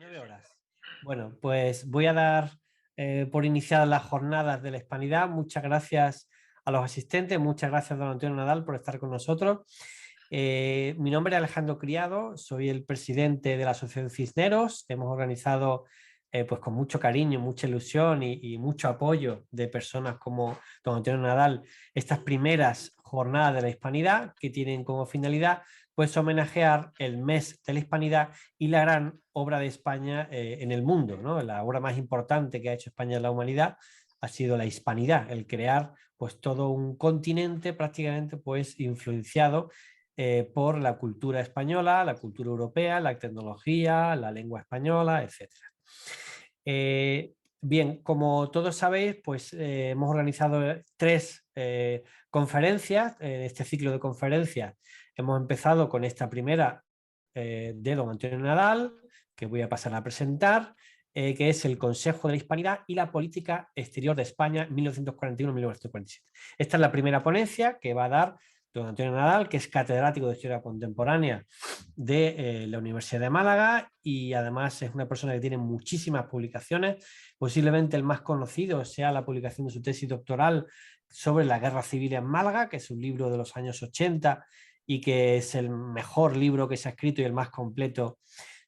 9 horas. Bueno, pues voy a dar por iniciadas las jornadas de la Hispanidad. Muchas gracias a los asistentes, muchas gracias don Antonio Nadal por estar con nosotros. Mi nombre es Alejandro Criado, soy el presidente de la Asociación Cisneros. Hemos organizado pues con mucho cariño, mucha ilusión y mucho apoyo de personas como don Antonio Nadal estas primeras jornadas de la Hispanidad, que tienen como finalidad pues homenajear el mes de la Hispanidad y la gran obra de España en el mundo, ¿no? La obra más importante que ha hecho España en la humanidad ha sido la Hispanidad, el crear pues todo un continente prácticamente pues influenciado por la cultura española, la cultura europea, la tecnología, la lengua española, etc. Bien, como todos sabéis, pues hemos organizado 3 conferencias. Este ciclo de conferencias hemos empezado con esta primera de don Antonio Nadal, que voy a pasar a presentar, que es el Consejo de la Hispanidad y la Política Exterior de España 1941-1947. Esta es la primera ponencia que va a dar don Antonio Nadal, que es catedrático de Historia Contemporánea de la Universidad de Málaga y además es una persona que tiene muchísimas publicaciones. Posiblemente el más conocido sea la publicación de su tesis doctoral sobre la Guerra Civil en Málaga, que es un libro de los años 80 y que es el mejor libro que se ha escrito y el más completo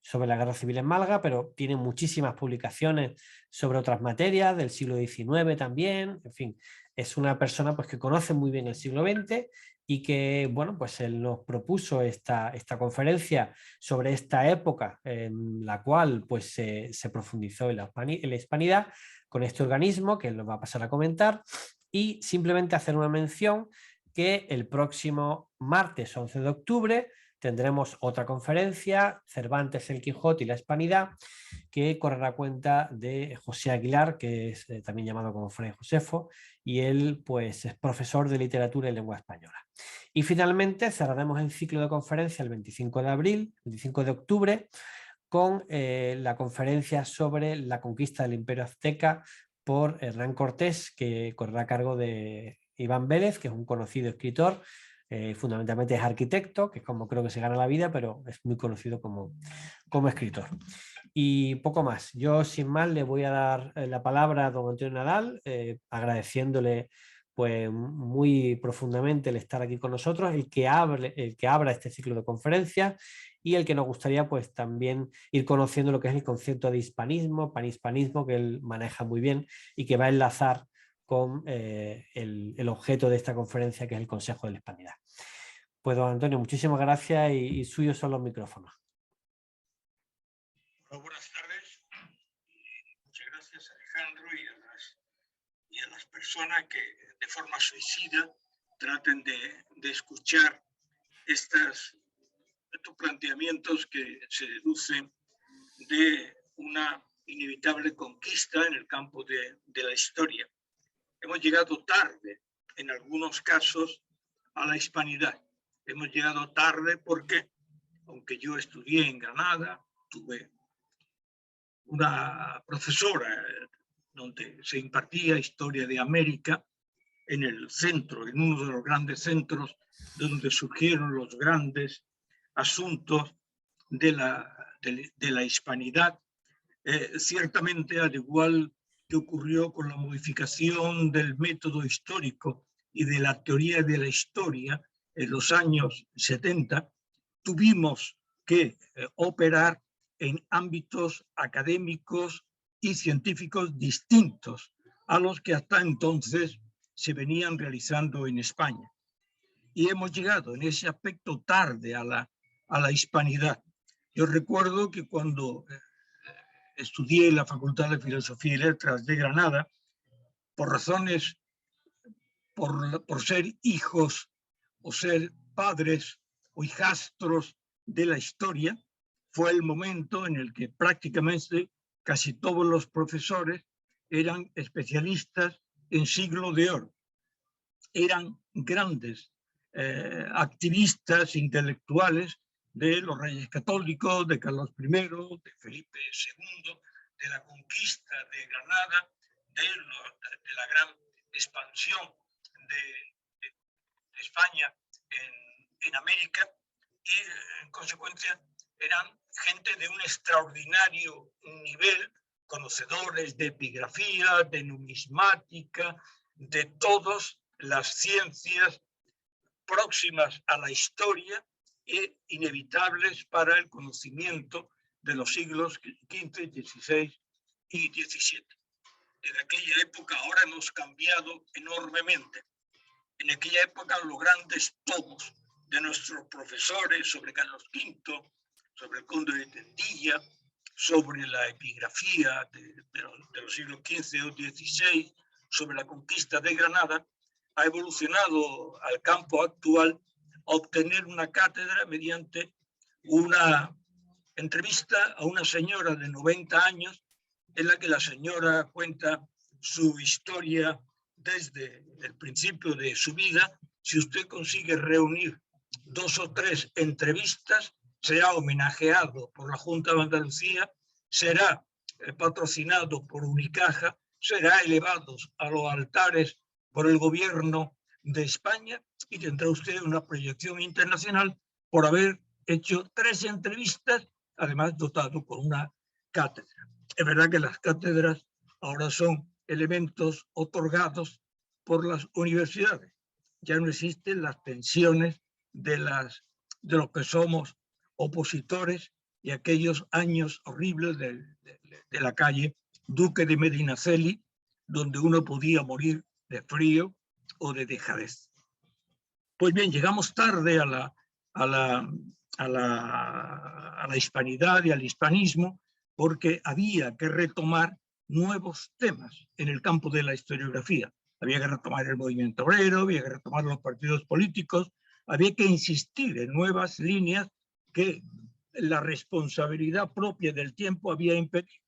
sobre la Guerra Civil en Málaga, pero tiene muchísimas publicaciones sobre otras materias del siglo XIX también. En fin, es una persona pues, que conoce muy bien el siglo XX y que, bueno, pues él nos propuso esta conferencia sobre esta época en la cual pues se profundizó en la hispanidad con este organismo que él nos va a pasar a comentar, y simplemente hacer una mención que el próximo martes 11 de octubre tendremos otra conferencia, Cervantes, el Quijote y la Hispanidad, que correrá cuenta de José Aguilar, que es también llamado como Fray Josefo, y él pues es profesor de literatura y lengua española. Y finalmente cerraremos el ciclo de conferencia el 25 de abril, el 25 de octubre, con la conferencia sobre la conquista del Imperio Azteca por Hernán Cortés, que correrá a cargo de Iván Vélez, que es un conocido escritor, fundamentalmente es arquitecto, que es como creo que se gana la vida, pero es muy conocido como escritor. Y poco más. Yo sin más le voy a dar la palabra a don Antonio Nadal, agradeciéndole pues muy profundamente el estar aquí con nosotros, el que abra este ciclo de conferencias y el que nos gustaría pues también ir conociendo lo que es el concepto de hispanismo, panhispanismo, que él maneja muy bien y que va a enlazar con el objeto de esta conferencia, que es el Consejo de la Hispanidad. Pues don Antonio, muchísimas gracias y suyos son los micrófonos. Hola, buenas tardes. Muchas gracias, Alejandro, y a las personas que de forma suicida traten de escuchar estos planteamientos que se deducen de una inevitable conquista en el campo de la historia. Hemos llegado tarde, en algunos casos, a la hispanidad. Hemos llegado tarde porque, aunque yo estudié en Granada, tuve una profesora donde se impartía historia de América en el centro, en uno de los grandes centros donde surgieron los grandes asuntos de la hispanidad. Ciertamente, al igual que ocurrió con la modificación del método histórico y de la teoría de la historia en los años 70, tuvimos que operar en ámbitos académicos y científicos distintos a los que hasta entonces se venían realizando en España. Y hemos llegado en ese aspecto tarde a la hispanidad. Yo recuerdo que cuando estudié en la Facultad de Filosofía y Letras de Granada, por razones, por ser hijos o ser padres o hijastros de la historia, fue el momento en el que prácticamente casi todos los profesores eran especialistas en siglo de oro. Eran grandes activistas intelectuales de los reyes católicos, de Carlos I, de Felipe II, de la conquista de Granada, de la gran expansión de España en América, y en consecuencia eran gente de un extraordinario nivel, conocedores de epigrafía, de numismática, de todas las ciencias próximas a la historia e inevitables para el conocimiento de los siglos XV, XVI y XVII. Desde aquella época ahora hemos cambiado enormemente. En aquella época los grandes tomos de nuestros profesores sobre Carlos V, sobre el conde de Tendilla, sobre la epigrafía de los siglos XV o XVI, sobre la conquista de Granada, ha evolucionado al campo actual a obtener una cátedra mediante una entrevista a una señora de 90 años en la que la señora cuenta su historia desde el principio de su vida. Si usted consigue reunir 2 o 3 entrevistas, será homenajeado por la Junta de Andalucía, será patrocinado por Unicaja, será elevado a los altares por el gobierno de España y tendrá usted una proyección internacional por haber hecho 3 entrevistas, además dotado con una cátedra. Es verdad que las cátedras ahora son elementos otorgados por las universidades. Ya no existen las pensiones de los que somos opositores y aquellos años horribles de la calle Duque de Medinaceli, donde uno podía morir de frío o de dejadez. Pues bien, llegamos tarde a la hispanidad y al hispanismo porque había que retomar nuevos temas en el campo de la historiografía. Había que retomar el movimiento obrero, había que retomar los partidos políticos, había que insistir en nuevas líneas que la responsabilidad propia del tiempo había impedido.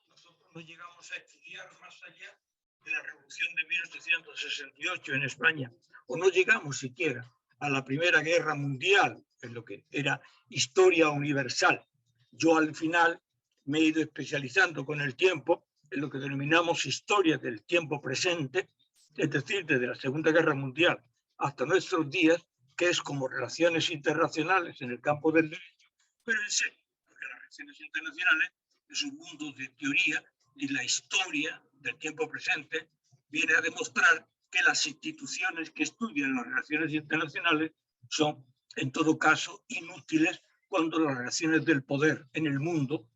Nosotros no llegamos a estudiar más allá de la Revolución de 1868 en España, o no llegamos siquiera a la Primera Guerra Mundial, en lo que era historia universal. Yo al final me he ido especializando con el tiempo en lo que denominamos historia del tiempo presente, es decir, desde la Segunda Guerra Mundial hasta nuestros días, que es como relaciones internacionales en el campo del derecho, pero en serio, porque las relaciones internacionales es un mundo de teoría y la historia del tiempo presente viene a demostrar que las instituciones que estudian las relaciones internacionales son, en todo caso, inútiles cuando las relaciones del poder en el mundo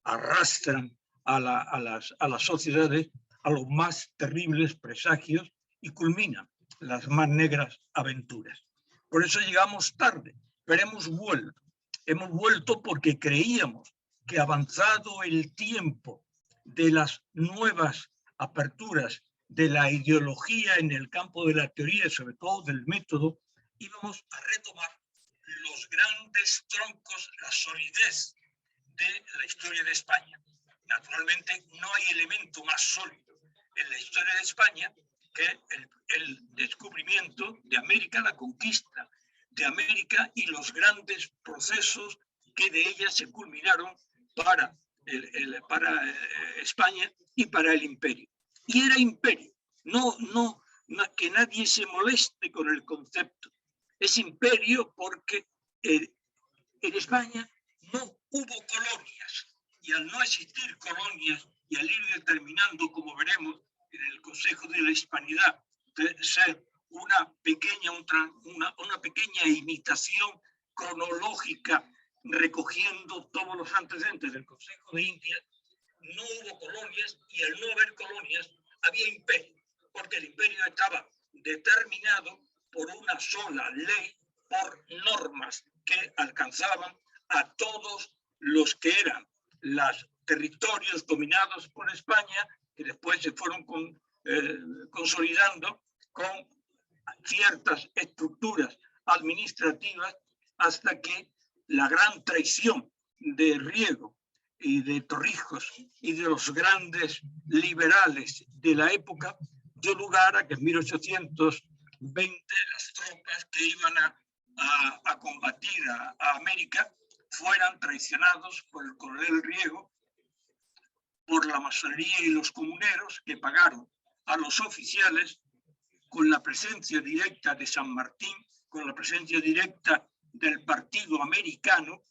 arrastran a las sociedades a los más terribles presagios y culminan las más negras aventuras. Por eso llegamos tarde, pero hemos vuelto. Hemos vuelto porque creíamos que avanzado el tiempo de las nuevas aperturas de la ideología en el campo de la teoría y sobre todo del método, íbamos a retomar los grandes troncos, la solidez de la historia de España. Naturalmente, no hay elemento más sólido en la historia de España que el descubrimiento de América, la conquista de América y los grandes procesos que de ella se culminaron para España y para el imperio. Y era imperio, no que nadie se moleste con el concepto. Es imperio porque en España no hubo colonias, y al no existir colonias y al ir determinando, como veremos en el Consejo de la Hispanidad, de ser una pequeña imitación cronológica recogiendo todos los antecedentes del Consejo de Indias, no hubo colonias y al no haber colonias había imperio, porque el imperio estaba determinado por una sola ley, por normas que alcanzaban a todos los que eran los territorios dominados por España, que después se fueron consolidando con ciertas estructuras administrativas hasta que la gran traición de Riego y de Torrijos y de los grandes liberales de la época dio lugar a que en 1820 las tropas que iban a combatir a América fueran traicionados por el coronel Riego, por la masonería y los comuneros que pagaron a los oficiales con la presencia directa de San Martín, con la presencia directa del Partido Americano,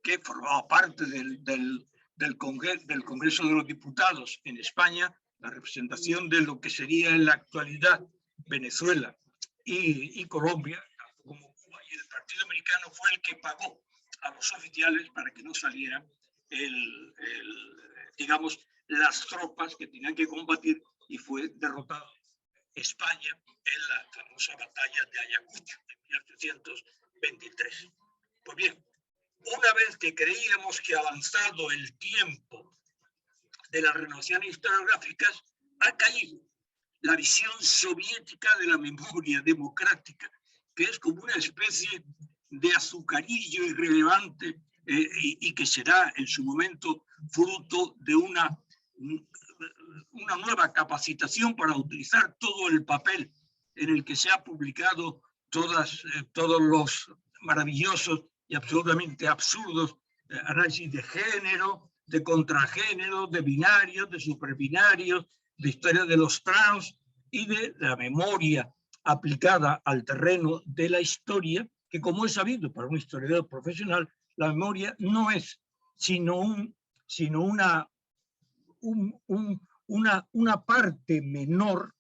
que formaba parte del Congreso de los Diputados en España, la representación de lo que sería en la actualidad Venezuela y Colombia, como Cuba, y el Partido Americano fue el que pagó a los oficiales para que no salieran digamos, las tropas que tenían que combatir, y fue derrotado España en la famosa batalla de Ayacucho en 1823. Pues bien, una vez que creíamos que avanzado el tiempo de las renovaciones historiográficas, ha caído la visión soviética de la memoria democrática, que es como una especie de azucarillo irrelevante y que será en su momento fruto de una nueva capacitación para utilizar todo el papel en el que se ha publicado todos los maravillosos y absolutamente absurdos análisis de género, de contragénero, de binarios, de superbinarios, de historia de los trans y de la memoria aplicada al terreno de la historia, que como es sabido para un historiador profesional, la memoria no es sino una parte menor,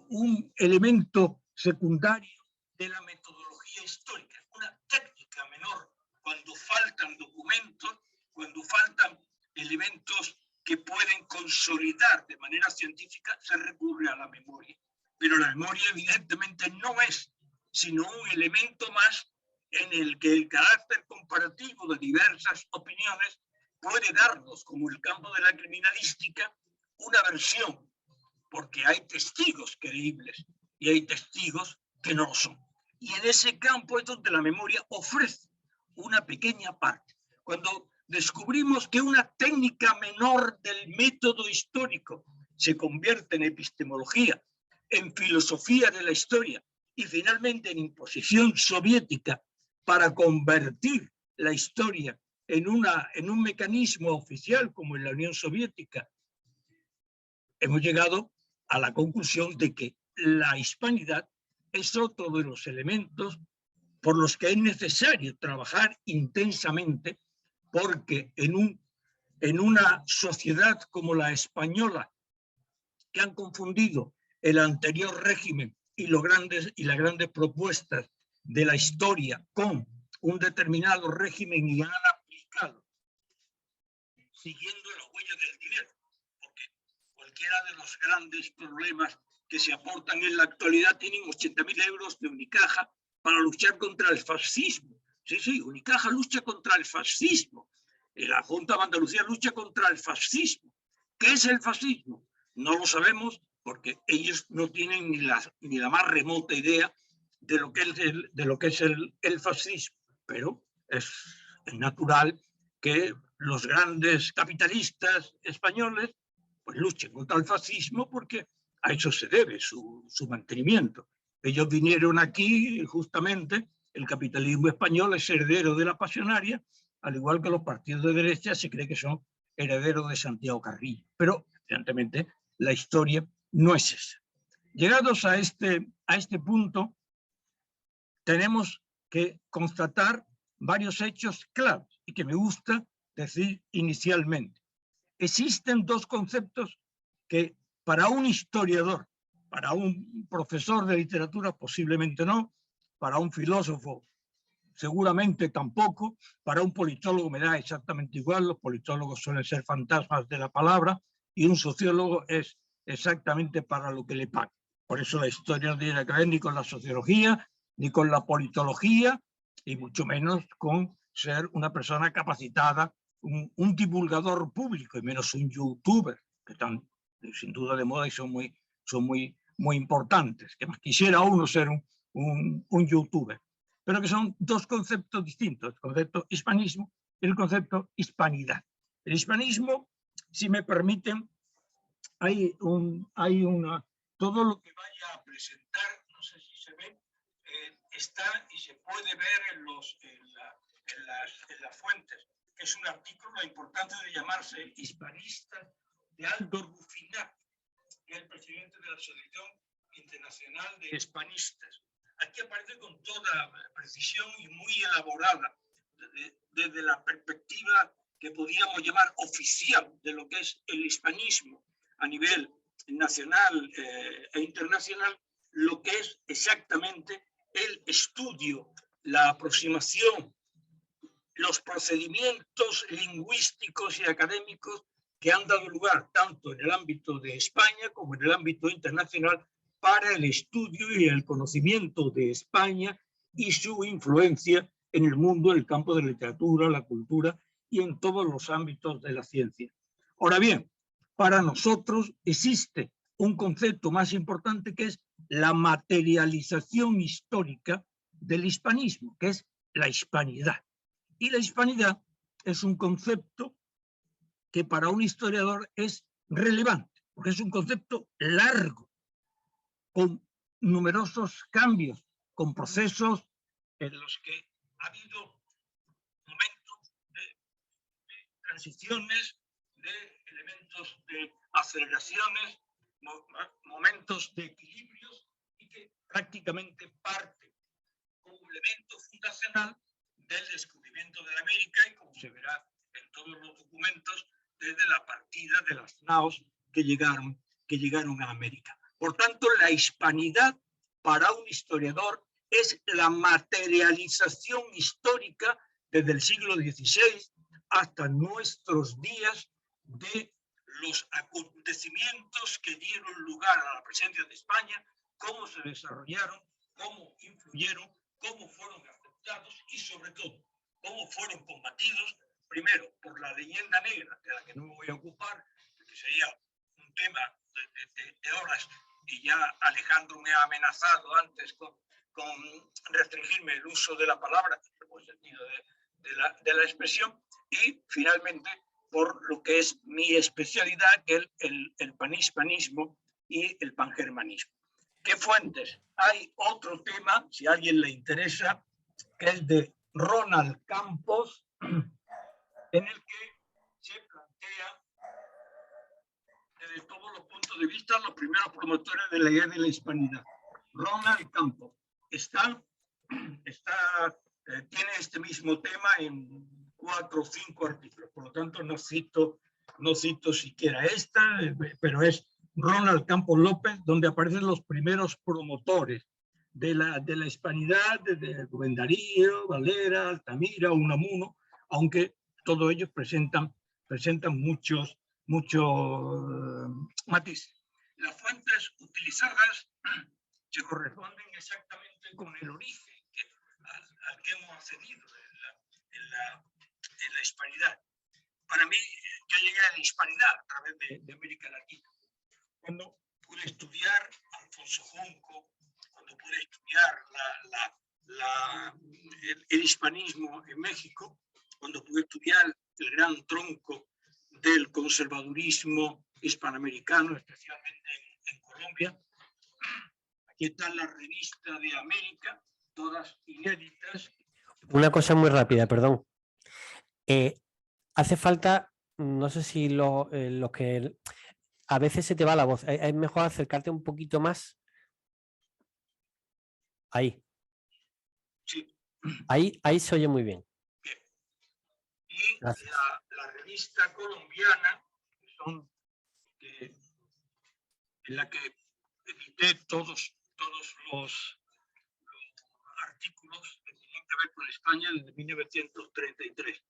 un elemento secundario de la metodología histórica, una técnica menor. Cuando faltan documentos, cuando faltan elementos que pueden consolidar de manera científica, se recurre a la memoria. Pero la memoria evidentemente no es sino un elemento más en el que el carácter comparativo de diversas opiniones puede darnos, como el campo de la criminalística, una versión, porque hay testigos creíbles y hay testigos que no lo son. Y en ese campo es donde la memoria ofrece una pequeña parte. Cuando descubrimos que una técnica menor del método histórico se convierte en epistemología, en filosofía de la historia y finalmente en imposición soviética para convertir la historia en un mecanismo oficial como en la Unión Soviética, hemos llegado a la conclusión de que la hispanidad es otro de los elementos por los que es necesario trabajar intensamente, porque en una sociedad como la española, que han confundido el anterior régimen y las grandes propuestas de la historia con un determinado régimen y han aplicado siguiendo la huella del dinero, porque cualquiera de los grandes problemas que se aportan en la actualidad tienen 80.000 euros de Unicaja para luchar contra el fascismo. Sí, Unicaja lucha contra el fascismo. La Junta de Andalucía lucha contra el fascismo. ¿Qué es el fascismo? No lo sabemos porque ellos no tienen ni la más remota idea de lo que es el fascismo. Pero es natural que los grandes capitalistas españoles pues luchen contra el fascismo porque a eso se debe su mantenimiento. Ellos vinieron aquí justamente, el capitalismo español es heredero de la pasionaria, al igual que los partidos de derecha se cree que son herederos de Santiago Carrillo. Pero, evidentemente, la historia no es esa. Llegados a este punto, tenemos que constatar varios hechos claros y que me gusta decir inicialmente. Existen dos conceptos que para un historiador, para un profesor de literatura posiblemente no, para un filósofo seguramente tampoco, para un politólogo me da exactamente igual, los politólogos suelen ser fantasmas de la palabra y un sociólogo es exactamente para lo que le pagan. Por eso la historia no tiene que ver ni con la sociología, ni con la politología, y mucho menos con ser una persona capacitada, un divulgador público, y menos un youtuber, que están sin duda de moda y son muy importantes. Que más quisiera uno ser un youtuber. Pero que son dos conceptos distintos, el concepto hispanismo y el concepto hispanidad. El hispanismo, si me permiten, todo lo que vaya a presentar, no sé si se ve, está y se puede ver en las fuentes, que es un artículo, la importancia de llamarse hispanista, de Aldo Rufinat, que es el presidente de la Asociación Internacional de Hispanistas. aquí aparece con toda precisión y muy elaborada desde la perspectiva que podríamos llamar oficial de lo que es el hispanismo a nivel nacional e internacional, lo que es exactamente el estudio, la aproximación, los procedimientos lingüísticos y académicos que han dado lugar tanto en el ámbito de España como en el ámbito internacional para el estudio y el conocimiento de España y su influencia en el mundo, en el campo de la literatura, la cultura y en todos los ámbitos de la ciencia. Ahora bien, para nosotros existe un concepto más importante que es la materialización histórica del hispanismo, que es la hispanidad. Y la hispanidad es un concepto que para un historiador es relevante, porque es un concepto largo, con numerosos cambios, con procesos en los que ha habido momentos de transiciones, de elementos de aceleraciones, momentos de equilibrios, y que prácticamente parte como elemento fundacional del descubrimiento de América, y como se verá en todos los documentos, desde la partida de las naos que llegaron a América. Por tanto, la hispanidad para un historiador es la materialización histórica desde el siglo XVI hasta nuestros días de los acontecimientos que dieron lugar a la presencia de España, cómo se desarrollaron, cómo influyeron, cómo fueron aceptados y sobre todo cómo fueron combatidos, primero por la leyenda negra, de la que no me voy a ocupar, que sería un tema de horas, y ya Alejandro me ha amenazado antes con restringirme el uso de la palabra, en el buen sentido de la expresión, y finalmente por lo que es mi especialidad, que es el panhispanismo y el pangermanismo. ¿Qué fuentes? Hay otro tema, si a alguien le interesa, que es de Ronald Campos, en el que se plantea desde todos los puntos de vista los primeros promotores de la idea de la hispanidad. Ronald Campos tiene este mismo tema en 4 o 5 artículos, por lo tanto no cito siquiera esta, pero es Ronald Campos López, donde aparecen los primeros promotores de la hispanidad, desde Rubén Darío, Valera, Altamira, Unamuno, aunque todos ellos presentan muchos matices. Las fuentes utilizadas se corresponden exactamente con el origen al que hemos accedido en la hispanidad. Para mí, yo llegué a la hispanidad a través de América Latina. Cuando pude estudiar Alfonso Junco, cuando pude estudiar el hispanismo en México, cuando pude estudiar el gran tronco del conservadurismo hispanoamericano, especialmente en Colombia. Aquí está la revista de América, todas inéditas. Una cosa muy rápida, perdón. Hace falta, no sé si lo que... A veces se te va la voz. Es mejor acercarte un poquito más. Ahí. Sí. Ahí se oye muy bien. Bien. Y la revista colombiana, en la que edité todos los artículos que tienen que ver con España desde 1933.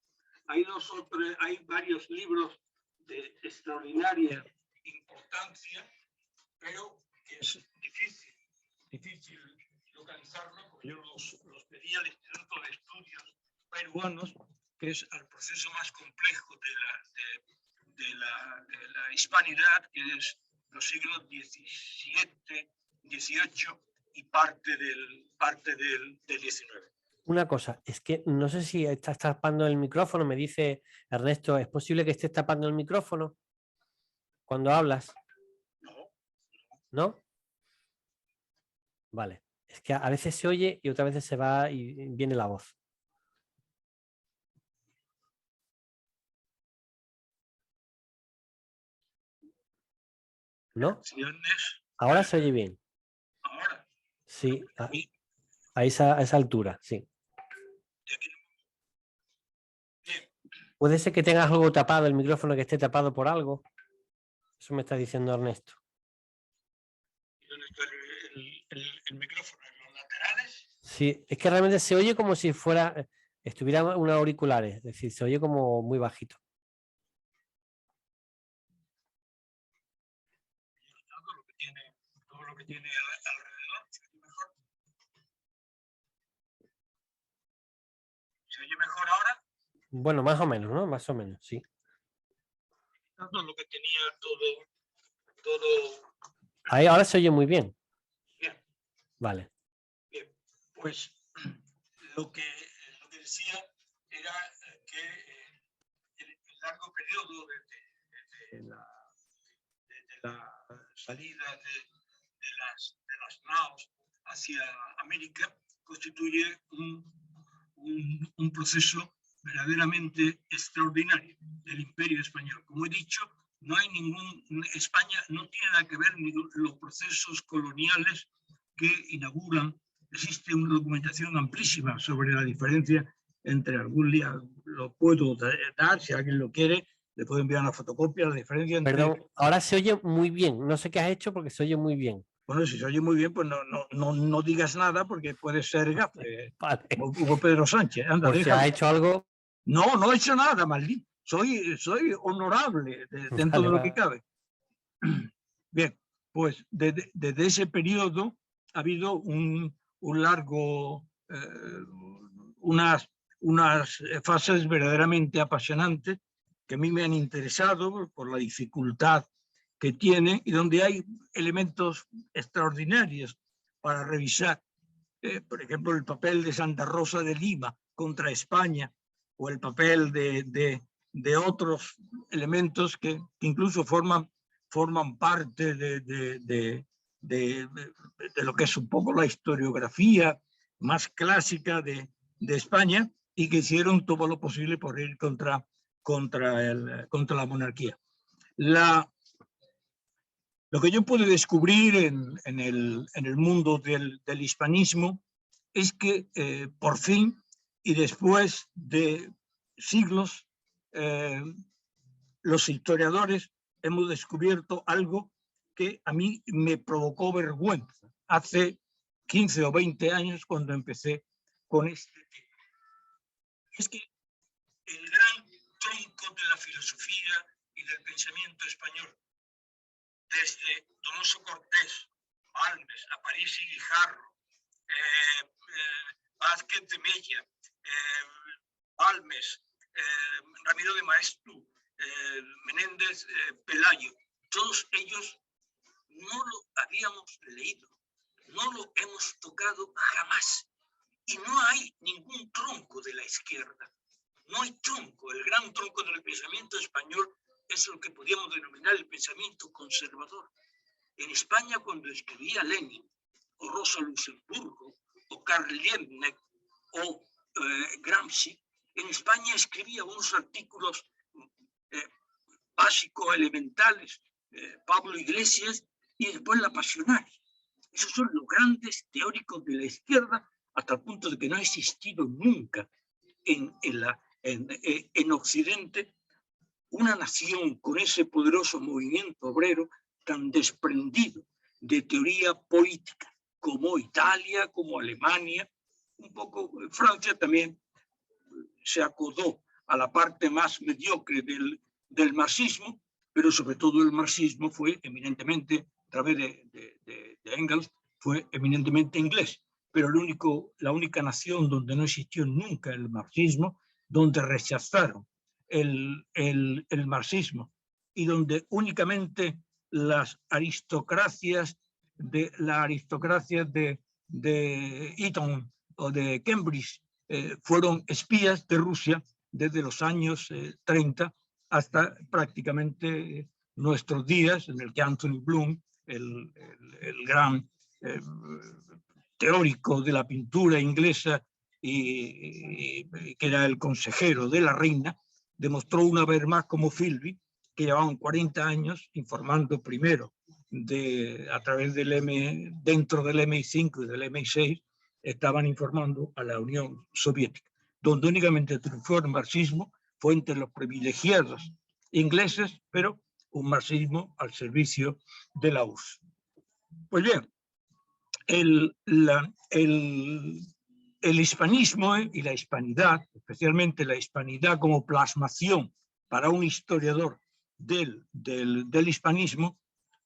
Hay varios libros de extraordinaria importancia, pero que es difícil localizarlo, porque yo los pedí al Instituto de Estudios Peruanos, que es el proceso más complejo de la hispanidad, que es los siglos XVII, XVIII y parte del XIX. Una cosa, es que no sé si estás tapando el micrófono, me dice Ernesto, ¿es posible que estés tapando el micrófono cuando hablas? No. ¿No? Vale, es que a veces se oye y otras veces se va y viene la voz. ¿No? Ahora se oye bien. Ahora. Sí. a esa altura, sí. Puede ser que tengas algo tapado, el micrófono que esté tapado por algo. Eso me está diciendo Ernesto. ¿Dónde está el micrófono? ¿En los laterales? Sí, es que realmente se oye como si estuviera unos auriculares, es decir, se oye como muy bajito. Todo lo que tiene alrededor, ¿se oye mejor? ¿Se oye mejor ahora? Bueno, más o menos, ¿no? Más o menos, sí. Todo lo que tenía todo. Ahí ahora se oye muy bien. Bien. Vale. Bien. Pues lo que decía era que el largo periodo desde la salida de las naos hacia América constituye un proceso verdaderamente extraordinario del Imperio Español. Como he dicho, no hay España no tiene nada que ver ni los procesos coloniales que inauguran. Existe una documentación amplísima sobre la diferencia entre algún día, lo puedo dar, si alguien lo quiere, le puedo enviar una fotocopia, la diferencia entre... Perdón, ahora se oye muy bien. No sé qué has hecho porque se oye muy bien. Bueno, si se oye muy bien, pues no digas nada porque puede ser gafe. Vale. Hugo Pedro Sánchez, anda, Por si has hecho algo. No he hecho nada, maldito. Soy honorable dentro de lo que cabe. Bien, pues desde ese periodo ha habido un largo, unas fases verdaderamente apasionantes que a mí me han interesado por la dificultad que tiene y donde hay elementos extraordinarios para revisar. Por ejemplo, el papel de Santa Rosa de Lima contra España o el papel de otros elementos que incluso forman parte de lo que es un poco la historiografía más clásica de España y que hicieron todo lo posible por ir contra la monarquía. Lo que yo pude descubrir en el mundo del hispanismo es que por fin y después de siglos los historiadores hemos descubierto algo que a mí me provocó vergüenza hace 15 o 20 años cuando empecé con este tema. Es que el gran tronco de la filosofía y del pensamiento español, desde Donoso Cortés, Balmes, Aparici Guijarro, Vázquez de Mella, Balmes, Ramiro de Maeztu, Menéndez Pelayo, todos ellos no lo habíamos leído, no lo hemos tocado jamás. Y no hay ningún tronco de la izquierda, no hay tronco. El gran tronco del pensamiento español es lo que podríamos denominar el pensamiento conservador. En España, cuando escribía Lenin, o Rosa Luxemburgo, o Karl Liebknecht, o Gramsci, en España escribía unos artículos básicos, elementales, Pablo Iglesias, y después la Pasionaria. Esos son los grandes teóricos de la izquierda, hasta el punto de que no ha existido nunca en Occidente una nación con ese poderoso movimiento obrero tan desprendido de teoría política como Italia, como Alemania, un poco Francia también se acodó a la parte más mediocre del marxismo, pero sobre todo el marxismo fue eminentemente, a través de Engels, fue eminentemente inglés. Pero la única nación donde no existió nunca el marxismo, donde rechazaron el marxismo y donde únicamente las aristocracias de Eton o de Cambridge fueron espías de Rusia desde los años 30 hasta prácticamente nuestros días, en el que Anthony Bloom, el gran teórico de la pintura inglesa y que era el consejero de la reina, demostró una vez más como Philby, que llevaban 40 años informando primero a través dentro del MI5 y del MI6 estaban informando a la Unión Soviética. Donde únicamente triunfó el marxismo fue entre los privilegiados ingleses, pero un marxismo al servicio de la URSS. Pues bien, el hispanismo y la hispanidad, especialmente la hispanidad como plasmación para un historiador del hispanismo,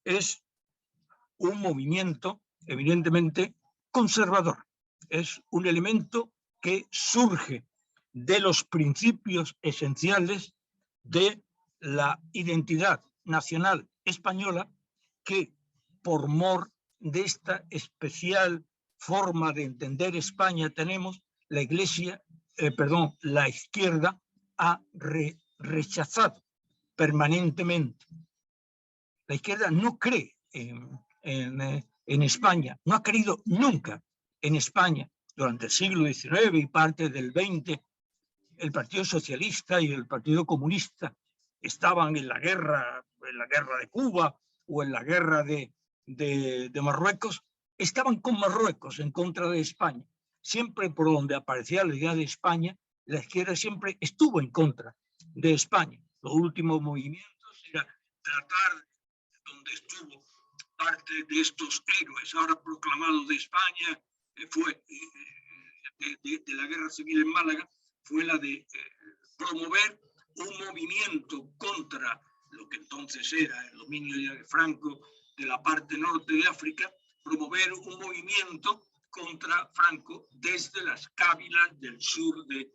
es un movimiento evidentemente conservador. Es un elemento que surge de los principios esenciales de la identidad nacional española, que por mor de esta especial forma de entender España tenemos, la izquierda ha rechazado permanentemente. La izquierda no cree en España, no ha creído nunca en España. Durante el siglo XIX y parte del XX, el Partido Socialista y el Partido Comunista estaban en la guerra de Cuba o en la guerra de Marruecos, estaban con Marruecos en contra de España. Siempre por donde aparecía la idea de España, la izquierda siempre estuvo en contra de España. Los últimos movimientos era tratar, donde estuvo parte de estos héroes ahora proclamados de España, fue de la guerra civil en Málaga, fue la de promover un movimiento contra lo que entonces era el dominio ya de Franco de la parte norte de África, promover un movimiento contra Franco desde las cávilas del sur de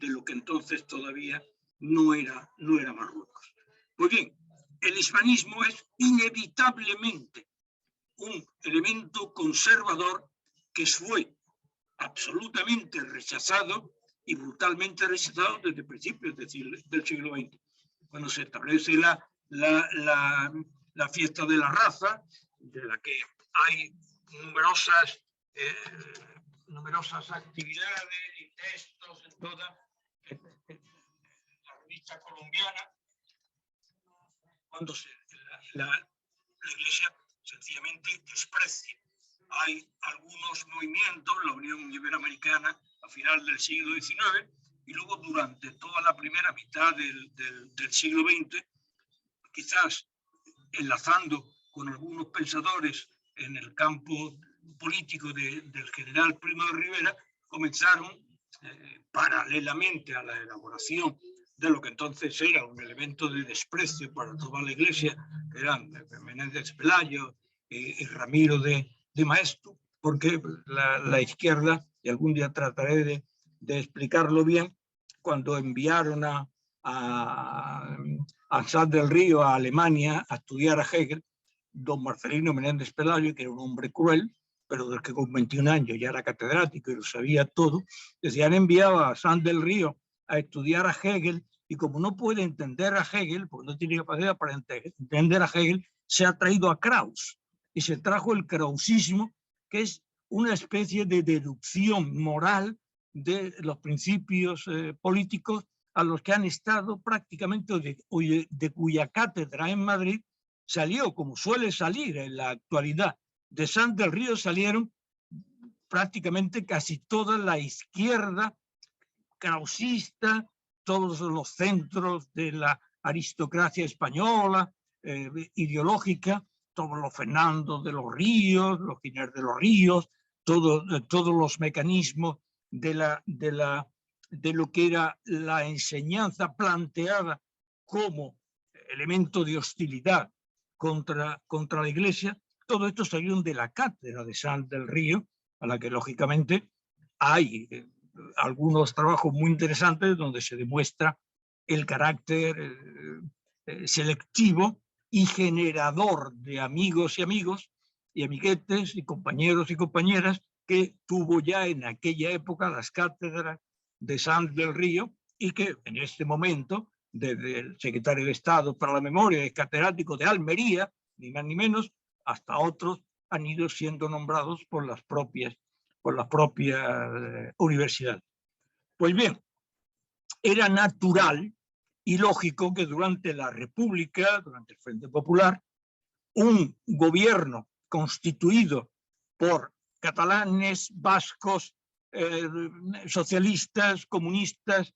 lo que entonces todavía no era Marruecos. Pues bien, el hispanismo es inevitablemente un elemento conservador que fue absolutamente rechazado y brutalmente rechazado desde principios del siglo XX, cuando se establece la fiesta de la raza, de la que hay numerosas actividades y textos en toda la revista colombiana, cuando la Iglesia sencillamente desprecia. Hay algunos movimientos, la Unión Iberoamericana a final del siglo XIX y luego durante toda la primera mitad del siglo XX, quizás enlazando con algunos pensadores en el campo político del general Primo de Rivera, comenzaron paralelamente a la elaboración de lo que entonces era un elemento de desprecio para toda la Iglesia, que eran Menéndez Pelayo y Ramiro de Maeztu, porque la izquierda, y algún día trataré de explicarlo bien, cuando enviaron a Sá del Río a Alemania a estudiar a Hegel, don Marcelino Menéndez Pelayo, que era un hombre cruel, pero del que con 21 años ya era catedrático y lo sabía todo, les han enviado a Sá del Río a estudiar a Hegel, y como no puede entender a Hegel, porque no tiene capacidad para entender a Hegel, se ha traído a Krauss, y se trajo el krausismo, que es una especie de deducción moral de los principios políticos a los que han estado prácticamente, de cuya cátedra en Madrid salió, como suele salir en la actualidad, de Sá del Río salieron prácticamente casi toda la izquierda krausista, todos los centros de la aristocracia española, ideológica, todos los Fernando de los Ríos, los Giner de los Ríos, todos los mecanismos de lo que era la enseñanza planteada como elemento de hostilidad contra la Iglesia, todo esto salió de la cátedra de Sá del Río, a la que lógicamente hay algunos trabajos muy interesantes donde se demuestra el carácter selectivo y generador de amigos y amiguetes y compañeros y compañeras que tuvo ya en aquella época las cátedras de Sá del Río, y que en este momento, desde el secretario de Estado para la Memoria, el catedrático de Almería, ni más ni menos, hasta otros han ido siendo nombrados por las propias universidades. Pues bien, era natural y lógico que durante la República, durante el Frente Popular, un gobierno constituido por catalanes, vascos, socialistas, comunistas,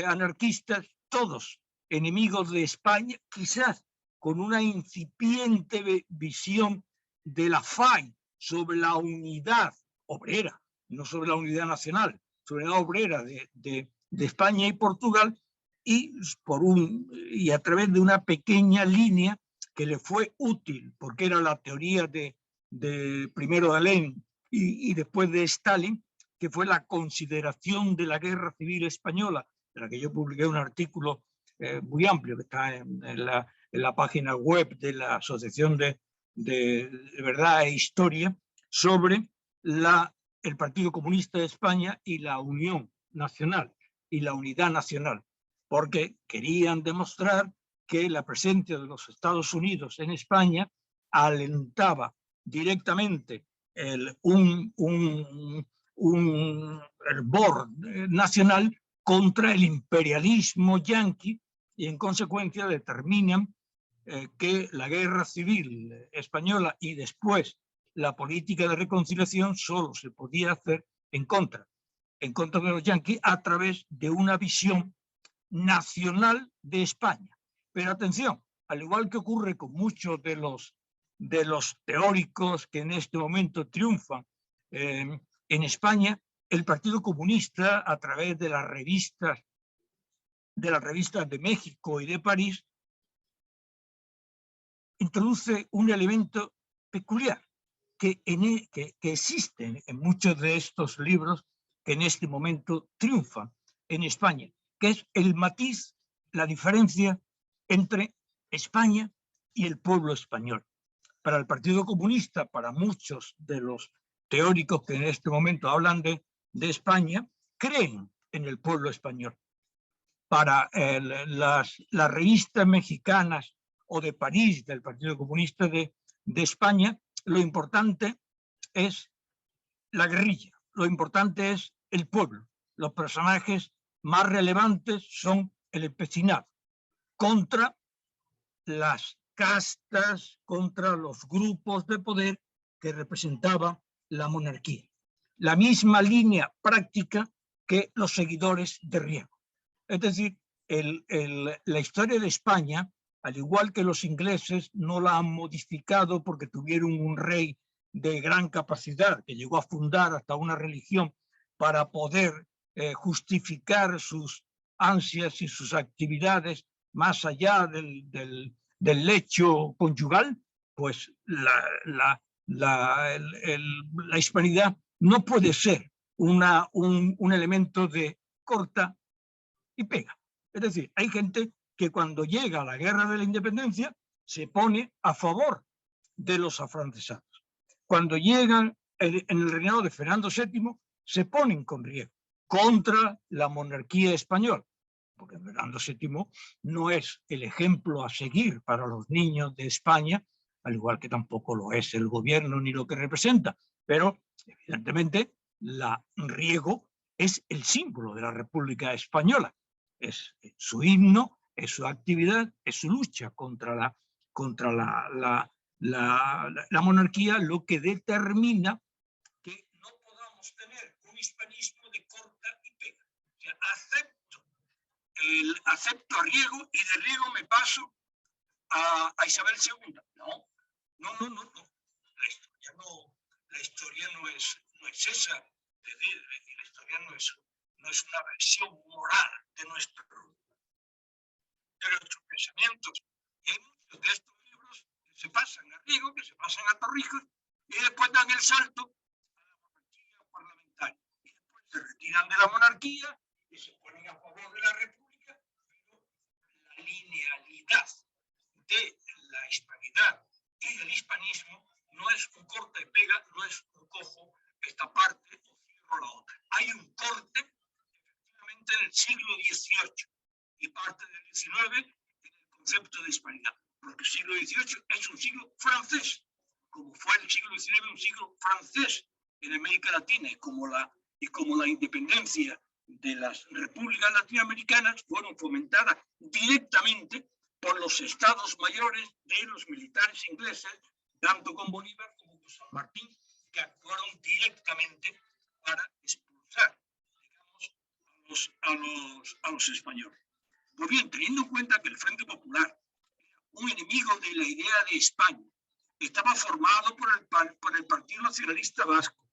anarquistas, todos enemigos de España, quizás con una incipiente visión de la FAI sobre la unidad obrera, no sobre la unidad nacional, sobre la obrera de España y Portugal, y a través de una pequeña línea que le fue útil, porque era la teoría primero de Lenin y después de Stalin, que fue la consideración de la guerra civil española, de la que yo publiqué un artículo muy amplio que está en la página web de la Asociación de Verdad e Historia, sobre el Partido Comunista de España y la Unión Nacional y la unidad nacional, porque querían demostrar que la presencia de los Estados Unidos en España alentaba directamente un hervor nacional contra el imperialismo yanqui, y en consecuencia determinan que la guerra civil española y después la política de reconciliación solo se podía hacer en contra de los yanquis a través de una visión nacional de España. Pero atención, al igual que ocurre con muchos de los teóricos que en este momento triunfan en España, el Partido Comunista, a través de las revistas de México y de París, introduce un elemento peculiar que existe en muchos de estos libros que en este momento triunfan en España, que es el matiz, la diferencia entre España y el pueblo español. Para el Partido Comunista, para muchos de los teóricos que en este momento hablan de España, creen en el pueblo español. Para las revistas mexicanas o de París, del Partido Comunista de España, lo importante es la guerrilla, lo importante es el pueblo. Los personajes más relevantes son el empecinado, contra las castas, contra los grupos de poder que representaba la monarquía. La misma línea práctica que los seguidores de Riego. Es decir, la historia de España, al igual que los ingleses, no la han modificado porque tuvieron un rey de gran capacidad que llegó a fundar hasta una religión para poder justificar sus ansias y sus actividades más allá del lecho conyugal. Pues la hispanidad no puede ser un elemento de corta y pega. Es decir, hay gente que cuando llega a la guerra de la independencia se pone a favor de los afrancesados. Cuando llegan en el reinado de Fernando VII se ponen con Riego contra la monarquía española, porque Fernando VII no es el ejemplo a seguir para los niños de España, al igual que tampoco lo es el gobierno ni lo que representa, pero evidentemente Riego es el símbolo de la República Española. Es su himno, es su actividad, es su lucha contra la monarquía, lo que determina que no podamos tener un hispanismo de corta y pega. O sea, acepto a Riego y de Riego me paso a Isabel II. No. La historia no es esa. Es decir, la historia no es una versión moral de nuestros pensamientos. Y hay muchos de estos libros que se pasan a Riego, que se pasan a Torrijos, y después dan el salto a la monarquía parlamentaria. Y después se retiran de la monarquía y se ponen a favor de la república, pero la linealidad de la hispanidad y del hispanismo no es un corte y pega, no es un cojo esta parte o cierro la otra. Hay un corte efectivamente en el siglo XVIII y parte del XIX en el concepto de hispanidad, porque el siglo XVIII es un siglo francés, como fue el siglo XIX un siglo francés en América Latina, y como la independencia de las repúblicas latinoamericanas fueron fomentadas directamente por los estados mayores de los militares ingleses, tanto con Bolívar como con San Martín, que actuaron directamente para expulsar, digamos, a los españoles. Pues bien, teniendo en cuenta que el Frente Popular, un enemigo de la idea de España, estaba formado por el Partido Nacionalista Vasco,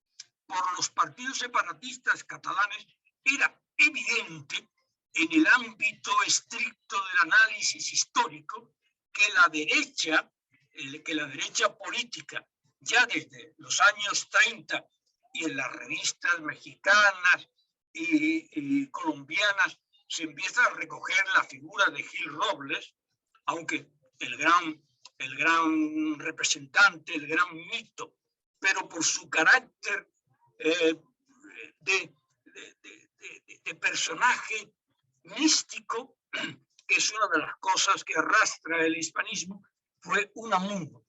por los partidos separatistas catalanes, era evidente en el ámbito estricto del análisis histórico que la derecha política, ya desde los años 30 y en las revistas mexicanas y colombianas, se empieza a recoger la figura de Gil Robles, aunque el gran representante, el gran mito, pero por su carácter de personaje místico, que es una de las cosas que arrastra el hispanismo, fue Unamuno.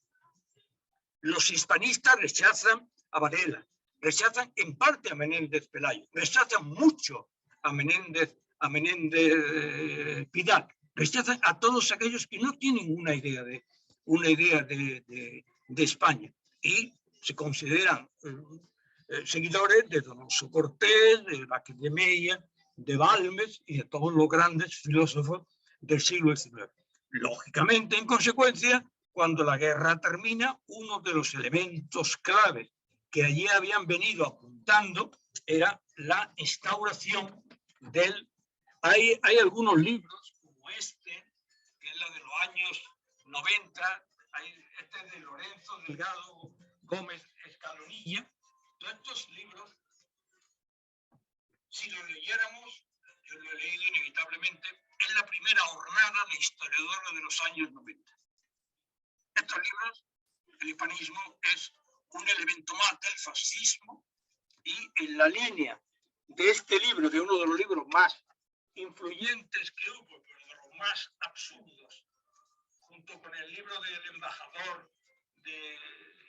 Los hispanistas rechazan a Varela, rechazan en parte a Menéndez Pelayo, rechazan mucho a Menéndez Pidal, rechazan a todos aquellos que no tienen una idea de España y se consideran seguidores de Donoso Cortés, de Vázquez de Mella, de Balmes y de todos los grandes filósofos del siglo XIX. Lógicamente, en consecuencia, cuando la guerra termina, uno de los elementos claves que allí habían venido apuntando era la instauración del... Hay algunos libros, como este, que es la de los años 90, este es de Lorenzo Delgado Gómez Escalonilla. Todos estos libros, si los leyéramos, yo lo he leído inevitablemente, es la primera jornada de historiador de los años 90. Estos libros, el hispanismo es un elemento más del fascismo, y en la línea de este libro, de uno de los libros más influyentes que hubo, pero de los más absurdos, junto con el libro del embajador de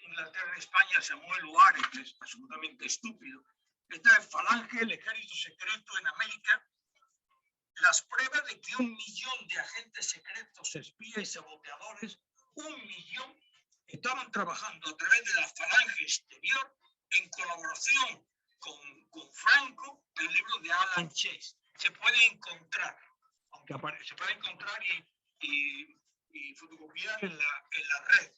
Inglaterra en España, Samuel Uárez, que es absolutamente estúpido. Esta es Falange, el ejército secreto en América. Las pruebas de que 1 millón de agentes secretos, espías y saboteadores, 1 millón, estaban trabajando a través de la Falange exterior en colaboración con Franco, el libro de Alan Chase. Se puede encontrar, se puede encontrar y fotocopiar en la red.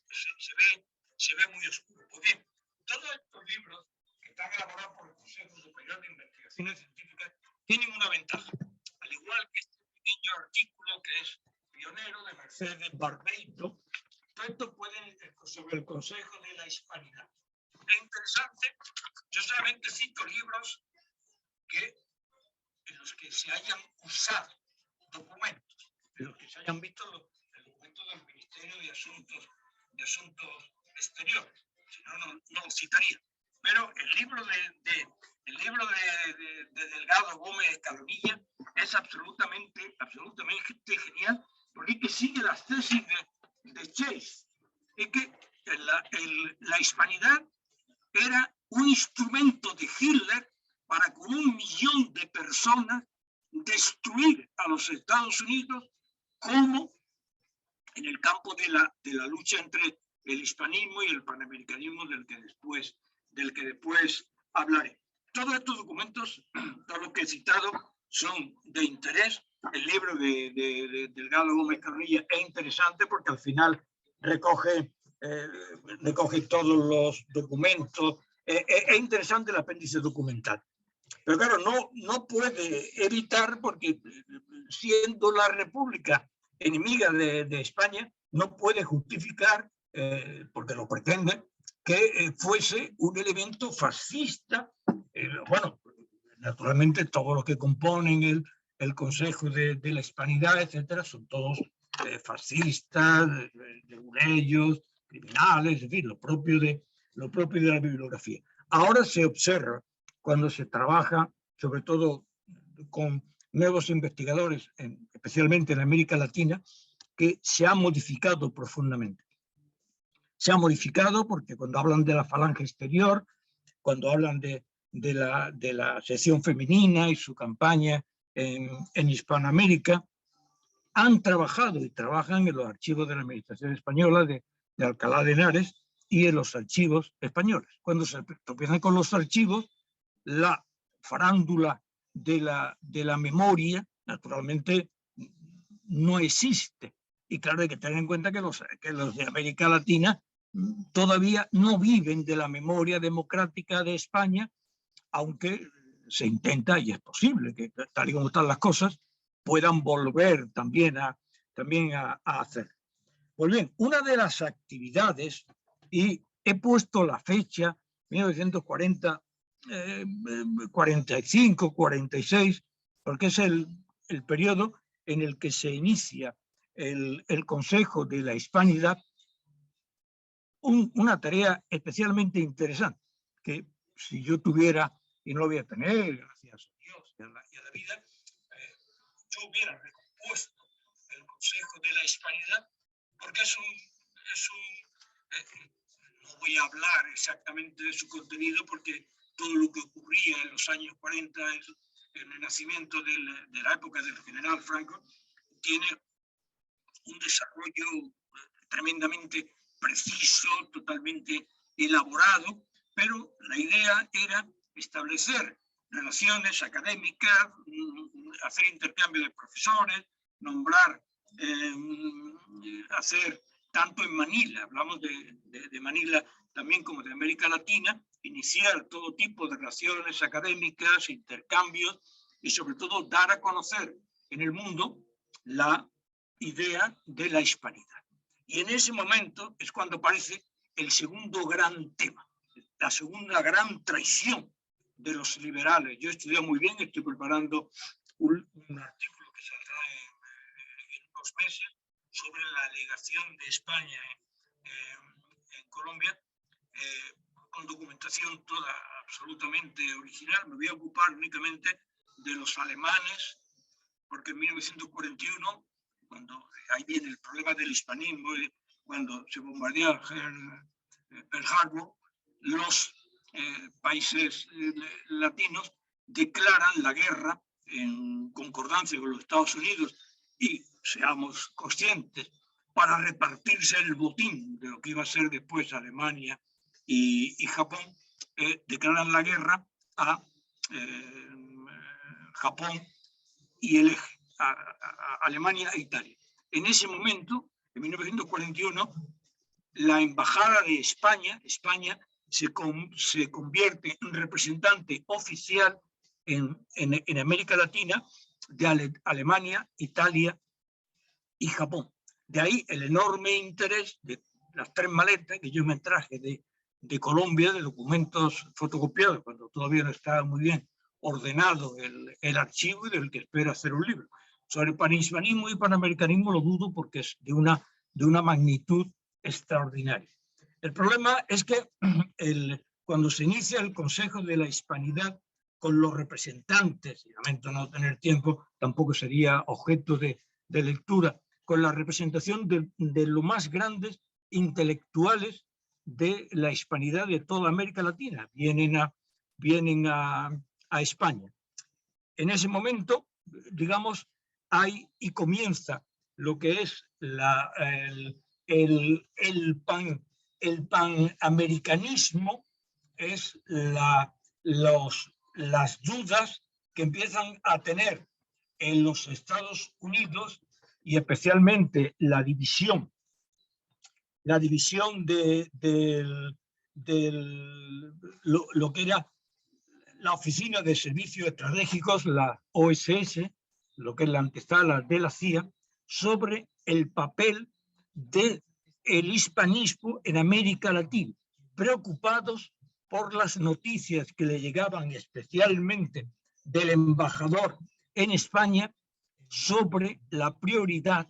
Se ve muy oscuro. Pues bien, todos estos libros que están elaborados por el Consejo Superior de Investigaciones Científicas tienen una ventaja. Al igual que este pequeño artículo que es pionero de Mercedes Barbeito, esto pueden sobre el Consejo de la Hispanidad. Es interesante, yo solamente cito libros en los que se hayan usado documentos, en los que se hayan visto los documentos del Ministerio de Asuntos Exteriores, si no, no lo citaría. Pero el libro de Delgado Gómez Escalonilla es absolutamente genial, porque que sigue las tesis de Chase. Es que la hispanidad era un instrumento de Hitler para con 1 millón de personas destruir a los Estados Unidos, como en el campo de la lucha entre el hispanismo y el panamericanismo del que después hablaré. Todos estos documentos, todos los que he citado, son de interés. El libro de Delgado Gómez Escalonilla es interesante porque al final recoge todos los documentos. Es interesante el apéndice documental. Pero claro, no puede evitar, porque siendo la República enemiga de España, no puede justificar, porque lo pretende, que fuese un elemento fascista. Bueno, naturalmente todos los que componen el Consejo de la Hispanidad, etcétera, son todos fascistas, ellos, criminales, en fin, lo propio de la bibliografía. Ahora se observa, cuando se trabaja, sobre todo con nuevos investigadores, especialmente en América Latina, que se ha modificado profundamente. Se ha modificado porque cuando hablan de la Falange exterior, cuando hablan de la sección femenina y su campaña en Hispanoamérica, han trabajado y trabajan en los archivos de la Administración Española de Alcalá de Henares, y en los archivos españoles. Cuando se tropiezan con los archivos, la farándula de la memoria, naturalmente, no existe. Y claro, hay que tener en cuenta que los de América Latina todavía no viven de la memoria democrática de España, aunque se intenta, y es posible, que tal y como están las cosas, puedan volver también a hacer. Pues bien, una de las actividades, y he puesto la fecha, 1940, 45, 46, porque es el periodo en el que se inicia el Consejo de la Hispanidad, una tarea especialmente interesante, que si yo tuviera, y no lo voy a tener, gracias a Dios y a la vida, yo hubiera recompuesto el Consejo de la Hispanidad, porque no voy a hablar exactamente de su contenido, porque todo lo que ocurría en los años 40, en el nacimiento de la época del general Franco, tiene un desarrollo tremendamente preciso, totalmente elaborado, pero la idea era establecer relaciones académicas, hacer intercambio de profesores, nombrar, hacer tanto en Manila, hablamos de Manila también como de América Latina, iniciar todo tipo de relaciones académicas, intercambios y sobre todo dar a conocer en el mundo la idea de la hispanidad. Y en ese momento es cuando aparece el segundo gran tema, la segunda gran traición de los liberales. Yo he estudiado muy bien, estoy preparando un artículo que saldrá en 2 meses sobre la legación de España en Colombia, con documentación toda absolutamente original. Me voy a ocupar únicamente de los alemanes, porque en 1941, cuando ahí viene el problema del hispanismo, cuando se bombardea Pearl Harbor, los países latinos declaran la guerra en concordancia con los Estados Unidos y, seamos conscientes, para repartirse el botín de lo que iba a ser después Alemania y Japón, declaran la guerra a Japón y el eje, a Alemania e Italia. En ese momento, en 1941, la embajada de España se convierte en representante oficial en América Latina de Alemania, Italia y Japón. De ahí el enorme interés de las 3 maletas que yo me traje de Colombia, de documentos fotocopiados, cuando todavía no estaba muy bien ordenado el archivo, y del que espero hacer un libro. Sobre panhispanismo y panamericanismo lo dudo, porque es de una magnitud extraordinaria. El problema es que cuando se inicia el Consejo de la Hispanidad con los representantes, y lamento no tener tiempo, tampoco sería objeto de lectura, con la representación de los más grandes intelectuales de la hispanidad de toda América Latina, vienen a España. En ese momento, digamos, y comienza lo que es el panamericanismo, es las dudas que empiezan a tener en los Estados Unidos, y especialmente la división de lo que era la Oficina de Servicios Estratégicos, la OSS, lo que es la antesala de la CIA, sobre el papel del hispanismo en América Latina, preocupados por las noticias que le llegaban especialmente del embajador en España sobre la prioridad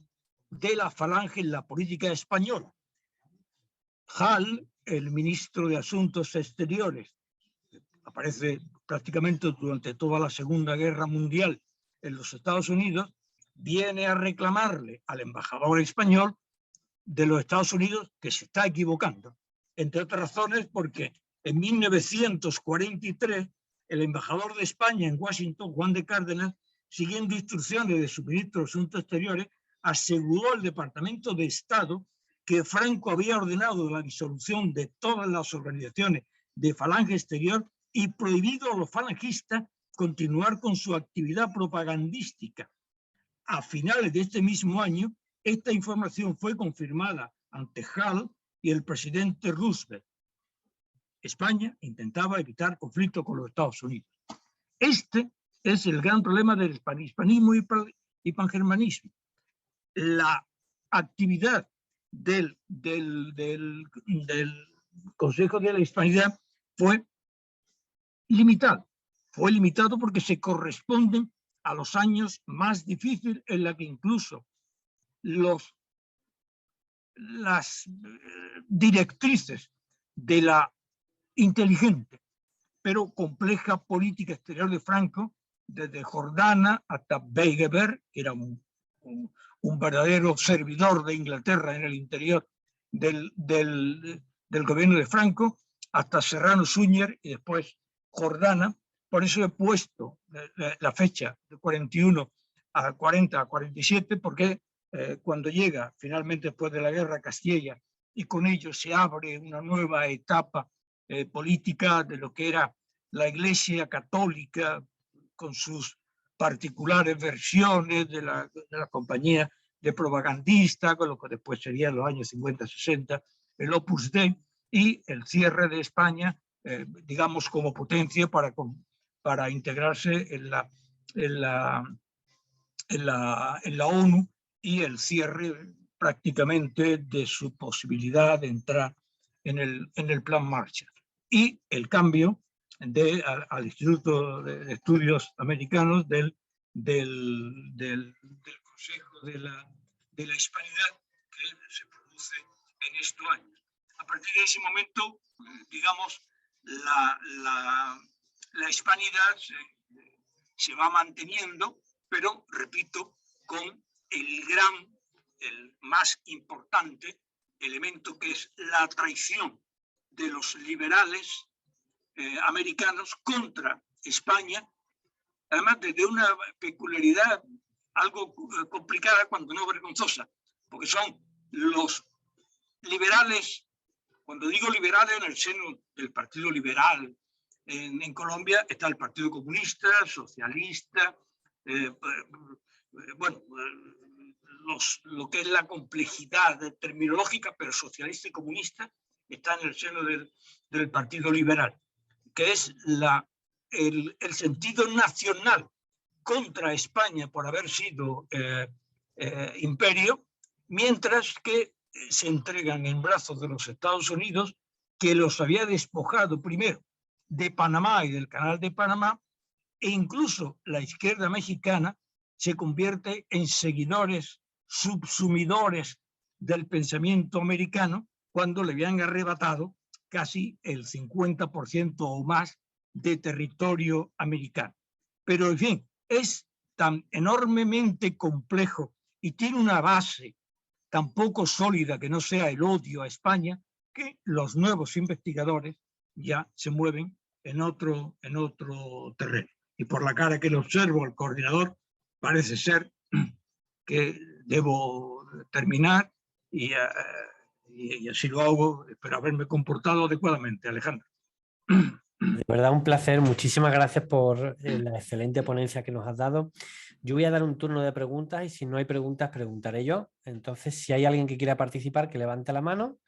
de la falange en la política española. Hall, el ministro de Asuntos Exteriores, aparece prácticamente durante toda la Segunda Guerra Mundial en los Estados Unidos, viene a reclamarle al embajador español de los Estados Unidos que se está equivocando, entre otras razones porque en 1943 el embajador de España en Washington, Juan de Cárdenas, siguiendo instrucciones de su ministro de Asuntos Exteriores, aseguró al Departamento de Estado que Franco había ordenado la disolución de todas las organizaciones de Falange Exterior y prohibido a los falangistas continuar con su actividad propagandística. A finales de este mismo año, esta información fue confirmada ante Hall y el presidente Roosevelt. España intentaba evitar conflicto con los Estados Unidos. Este es el gran problema del hispanismo y pangermanismo. La actividad del Consejo de la Hispanidad fue limitado. Fue limitado porque se corresponden a los años más difíciles en la que incluso las directrices de la inteligente pero compleja política exterior de Franco, desde Jordana hasta Wegener, que era un verdadero servidor de Inglaterra en el interior del gobierno de Franco, hasta Serrano Suñer y después Jordana. Por eso he puesto la fecha de 41 a 40 a 47, porque cuando llega finalmente después de la guerra Castilla y con ello se abre una nueva etapa política de lo que era la Iglesia Católica con sus particulares versiones de la compañía de propagandista, con lo que después serían los años 50-60, el Opus Dei y el cierre de España, digamos, como potencia para integrarse en la ONU y el cierre prácticamente de su posibilidad de entrar en el Plan Marshall. Y el cambio al Instituto de Estudios Americanos del Consejo de la Hispanidad, que se produce en estos años. A partir de ese momento, digamos, la hispanidad se va manteniendo, pero, repito, con el más importante elemento, que es la traición de los liberales americanos contra España, además de una peculiaridad algo complicada, cuando no vergonzosa, porque son los liberales, cuando digo liberales, en el seno del Partido Liberal en Colombia está el Partido Comunista, Socialista, bueno, lo que es la complejidad terminológica, pero socialista y comunista está en el seno del Partido Liberal, que es el sentido nacional contra España por haber sido imperio, mientras que se entregan en brazos de los Estados Unidos, que los había despojado primero de Panamá y del Canal de Panamá, e incluso la izquierda mexicana se convierte en seguidores, subsumidores del pensamiento americano, cuando le habían arrebatado casi el 50% o más de territorio americano. Pero, en fin, es tan enormemente complejo y tiene una base tan poco sólida que no sea el odio a España, que los nuevos investigadores ya se mueven en otro terreno. Y por la cara que le observo al coordinador, parece ser que debo terminar y así lo hago. Espero haberme comportado adecuadamente, Alejandro. De verdad, un placer. Muchísimas gracias por la excelente ponencia que nos has dado. Yo voy a dar un turno de preguntas y si no hay preguntas, preguntaré yo. Entonces, si hay alguien que quiera participar, que levante la mano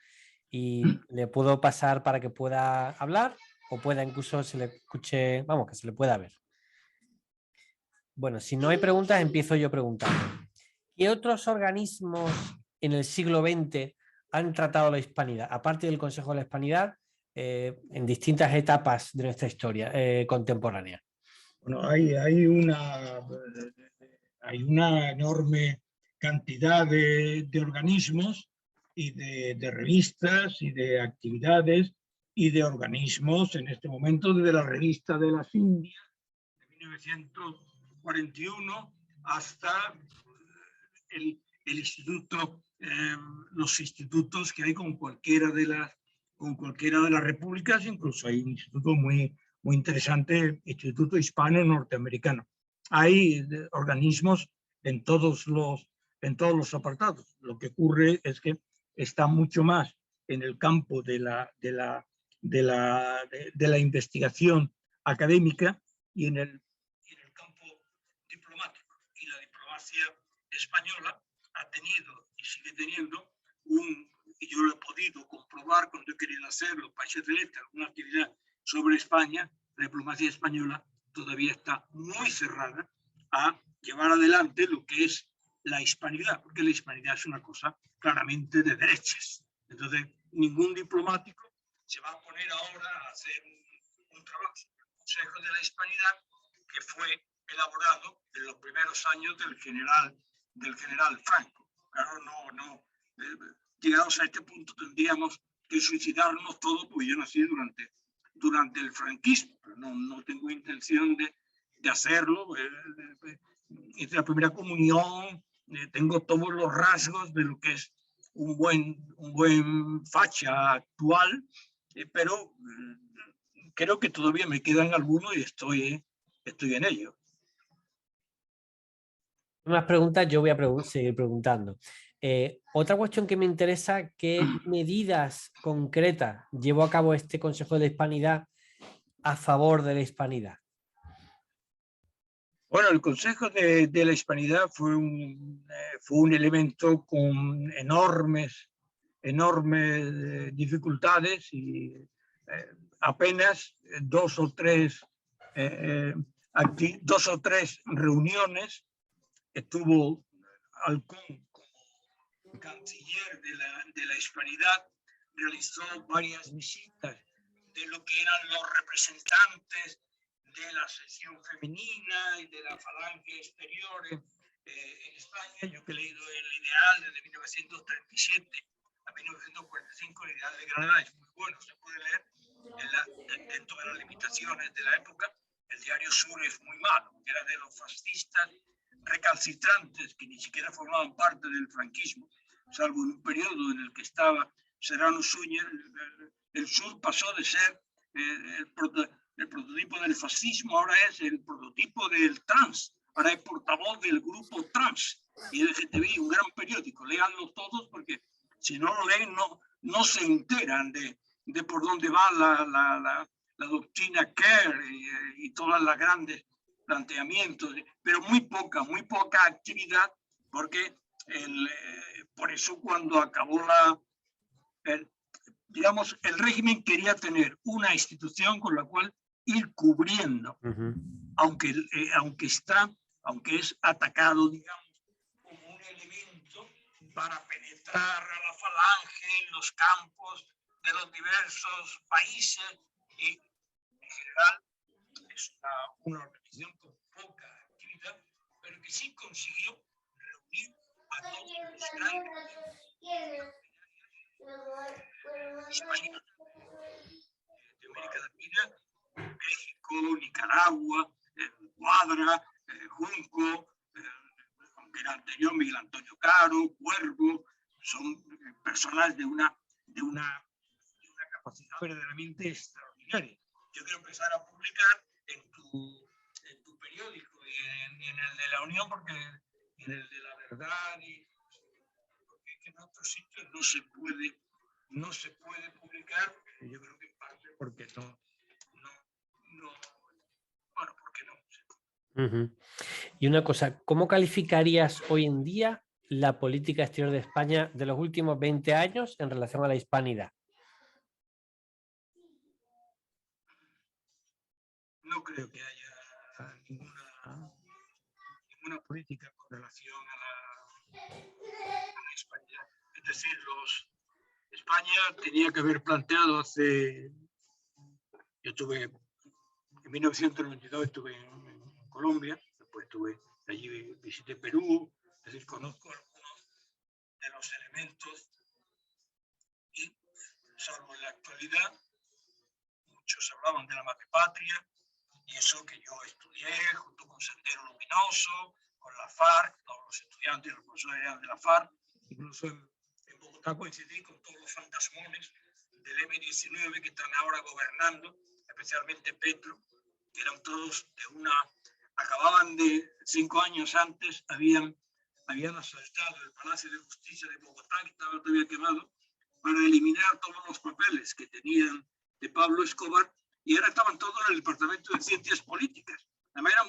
y le puedo pasar para que pueda hablar o pueda incluso se le escuche, vamos, que se le pueda ver. Bueno, si no hay preguntas, empiezo yo preguntando. ¿Qué otros organismos en el siglo XX han tratado la hispanidad, aparte del Consejo de la Hispanidad, en distintas etapas de nuestra historia contemporánea? Bueno, hay una enorme cantidad de organismos y de revistas y de actividades y de organismos en este momento, desde la Revista de las Indias de 1941 hasta el instituto, los institutos que hay con cualquiera de las repúblicas. Incluso hay un instituto muy interesante, Instituto Hispano Norteamericano. Hay organismos en todos los apartados. Lo que ocurre es que está mucho más en el campo de la investigación académica y en el campo diplomático. Y la diplomacia española ha tenido y sigue teniendo y yo lo he podido comprobar cuando he querido hacer los países del este, alguna actividad sobre España, la diplomacia española todavía está muy cerrada a llevar adelante lo que es la hispanidad, porque la hispanidad es una cosa claramente de derechas. Entonces, ningún diplomático se va a poner ahora a hacer un trabajo sobre el Consejo de la Hispanidad que fue elaborado en los primeros años del general Franco. Claro, llegados a este punto tendríamos que suicidarnos todos, porque yo nací durante el franquismo, pero no tengo intención de hacerlo. Hice la primera comunión, tengo todos los rasgos de lo que es un buen facha actual, pero creo que todavía me quedan algunos y estoy en ello. Unas preguntas, yo voy a seguir preguntando. Otra cuestión que me interesa, ¿qué medidas concretas llevó a cabo este Consejo de la Hispanidad a favor de la hispanidad? Bueno, el Consejo de la Hispanidad fue un elemento con enormes dificultades y apenas dos o tres reuniones. Estuvo Alcón como canciller de la Hispanidad, realizó varias visitas de lo que eran los representantes de la sección femenina y de la falange exterior en España. Yo que he leído el Ideal desde 1937 a 1945, el Ideal de Granada es muy bueno, se puede leer dentro de las limitaciones de la época. El diario Sur es muy malo, porque era de los fascistas recalcitrantes que ni siquiera formaban parte del franquismo, salvo en un periodo en el que estaba Serrano Suñer. El Sur pasó de ser el prototipo del fascismo, ahora es el prototipo del trans, ahora es portavoz del grupo trans y LGTBI, un gran periódico. Léanlo todos, porque si no lo leen no se enteran de por dónde va la doctrina Kerr y todas las grandes planteamientos, pero muy poca actividad, porque por eso cuando acabó digamos, el régimen quería tener una institución con la cual ir cubriendo, aunque es atacado, digamos, como un elemento para penetrar a la falange en los campos de los diversos países, y en general es una organización con poca actividad, pero que sí consiguió reunir a todos los grandes españoles de América Latina, México, Nicaragua, Cuadra, Junco, aunque era anterior Miguel Antonio Caro, Cuervo, son personas de una capacidad verdaderamente extraordinaria. Yo quiero empezar a publicar en tu periódico y en el de La Unión, porque en el de La Verdad, porque en otros sitios no se puede publicar, yo creo que en parte porque bueno, porque no. Y una cosa, ¿cómo calificarías hoy en día la política exterior de España de los últimos 20 años en relación a la hispanidad? No creo que haya ninguna política con relación a la hispanidad. Es decir, España tenía que haber planteado yo estuve en 1992, estuve en Colombia, después allí visité Perú, es decir, conozco algunos de los elementos y, salvo en la actualidad, muchos hablaban de la madre patria, y eso que yo estudié junto con Sendero Luminoso, con la FARC, todos los estudiantes y los profesores eran de la FARC, incluso en Bogotá coincidí con todos los fantasmones del M-19 que están ahora gobernando, especialmente Petro, que eran todos acababan de 5 años antes, habían habían asaltado el Palacio de Justicia de Bogotá, que estaba todavía quemado, para eliminar todos los papeles que tenían de Pablo Escobar, y ahora estaban todos en el Departamento de Ciencias Políticas. Además eran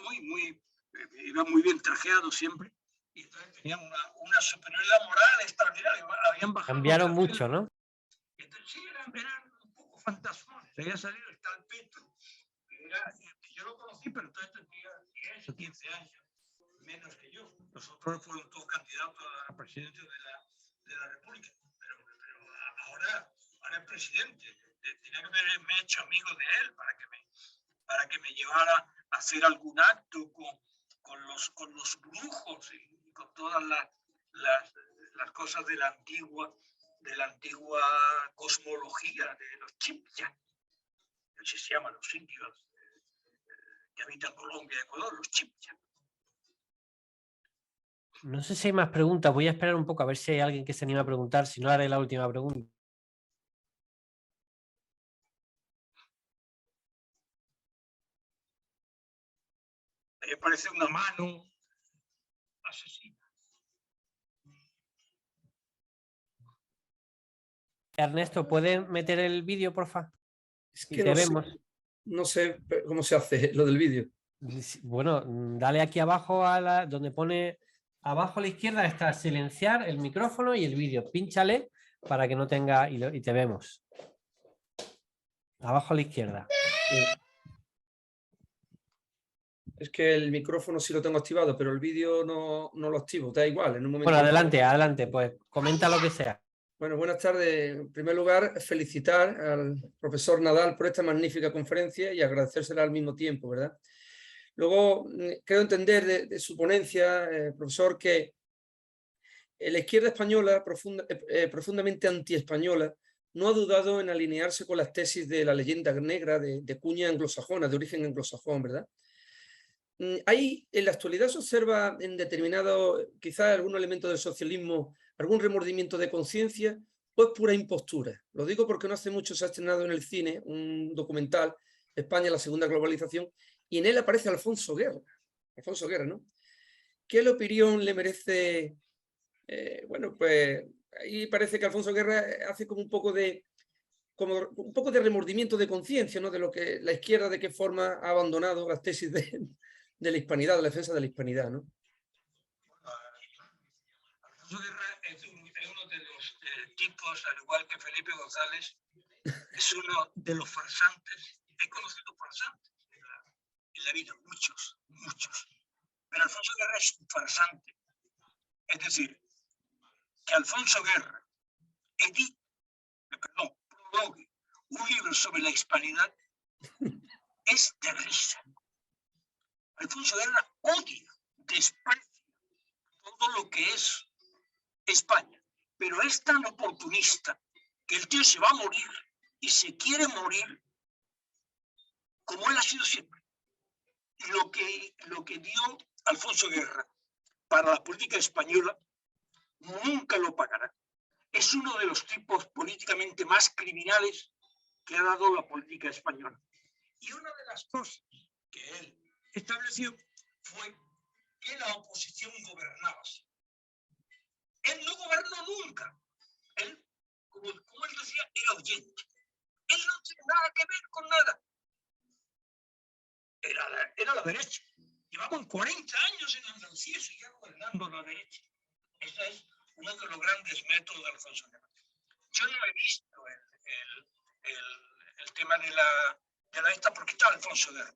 iban muy bien trajeados siempre, y entonces tenían una superioridad moral extraordinaria. Habían bajado. Cambiaron mucho, ¿no? Entonces sí, eran un poco fantasmones. Había salido el tal Petro, que yo lo conocí, pero entonces tenía 10 o 15 años, menos que yo. Los otros fueron todos candidatos a presidente de la República. Pero ahora es presidente. Tenía que haberme hecho amigo de él para que me llevara a hacer algún acto con los brujos y con todas las cosas de la antigua cosmología de los chipchas, así se llaman los indios que habitan Colombia y Ecuador, los chipchas. No sé si hay más preguntas. Voy a esperar un poco a ver si hay alguien que se anima a preguntar. Si no, haré la última pregunta. Ahí aparece una mano asesina. Ernesto, ¿puedes meter el vídeo, porfa? Es que no sé cómo se hace lo del vídeo. Bueno, dale aquí abajo donde pone abajo a la izquierda está silenciar el micrófono y el vídeo. Pínchale para que no tenga y te vemos. Abajo a la izquierda. Es que el micrófono sí lo tengo activado, pero el vídeo no lo activo. Da igual, en un momento. Bueno, adelante, pues comenta lo que sea. Bueno, buenas tardes. En primer lugar, felicitar al profesor Nadal por esta magnífica conferencia y agradecérsela al mismo tiempo, ¿verdad? Luego, creo entender de su ponencia, profesor, que la izquierda española, profundamente antiespañola, no ha dudado en alinearse con las tesis de la leyenda negra de cuña anglosajona, de origen anglosajón, ¿verdad? Ahí en la actualidad se observa en determinado, quizás algún elemento del socialismo, algún remordimiento de conciencia, o es pura impostura. Lo digo porque no hace mucho se ha estrenado en el cine un documental, España, la segunda globalización, y en él aparece Alfonso Guerra. Alfonso Guerra, ¿no? ¿Qué opinión le merece? Bueno, pues ahí parece que Alfonso Guerra hace como un poco de remordimiento de conciencia, ¿no? De lo que la izquierda, de qué forma ha abandonado las tesis de la hispanidad, de la defensa de la hispanidad, ¿no? Alfonso Guerra es uno de los tipos, al igual que Felipe González, es uno de los farsantes. He conocido farsantes en la vida, muchos. Pero Alfonso Guerra es un farsante. Es decir, que Alfonso Guerra prologue un libro sobre la hispanidad es de risa. Alfonso Guerra odia, desprecia todo lo que es España, pero es tan oportunista que el tío se va a morir y se quiere morir como él ha sido siempre. Lo que dio Alfonso Guerra para la política española nunca lo pagará. Es uno de los tipos políticamente más criminales que ha dado la política española. Y una de las cosas que él estableció fue que la oposición gobernaba. Él no gobernó nunca. Él, como él decía, era oyente. Él no tiene nada que ver con nada. Era la derecha. Llevaban 40 años en Andalucía y seguía gobernando la derecha. Ese es uno de los grandes métodos de Alfonso Guerra. Yo no he visto el tema de la esta porque está Alfonso Guerra.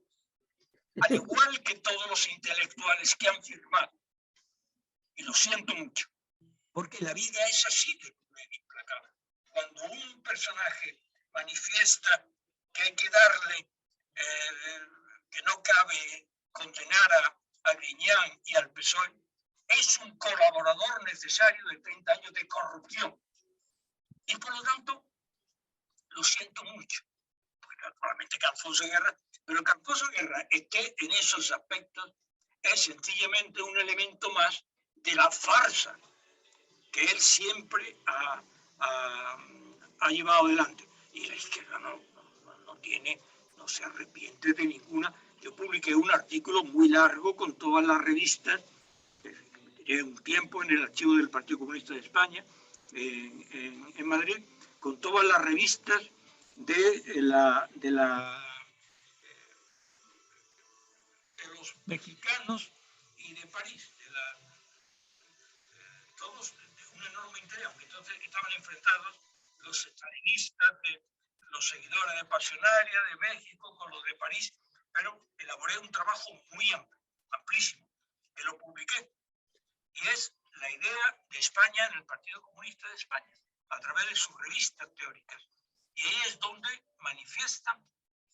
Al igual que todos los intelectuales que han firmado. Y lo siento mucho. Porque la vida es así de implacable. Cuando un personaje manifiesta que hay que darle, que no cabe condenar a Griñán y al PSOE, es un colaborador necesario de 30 años de corrupción. Y por lo tanto, lo siento mucho. Porque naturalmente que Alfonso Guerra, pero que Alfonso Guerra esté en esos aspectos es sencillamente un elemento más de la farsa que él siempre ha llevado adelante. Y la izquierda no se arrepiente de ninguna. Yo publiqué un artículo muy largo con todas las revistas, un tiempo en el archivo del Partido Comunista de España, en Madrid, con todas las revistas de los mexicanos y de París, todos de un enorme interés, aunque entonces estaban enfrentados los estalinistas, los seguidores de Pasionaria de México con los de París, pero elaboré un trabajo muy amplio, amplísimo, que lo publiqué, y es la idea de España en el Partido Comunista de España, a través de sus revistas teóricas. Y ahí es donde manifiestan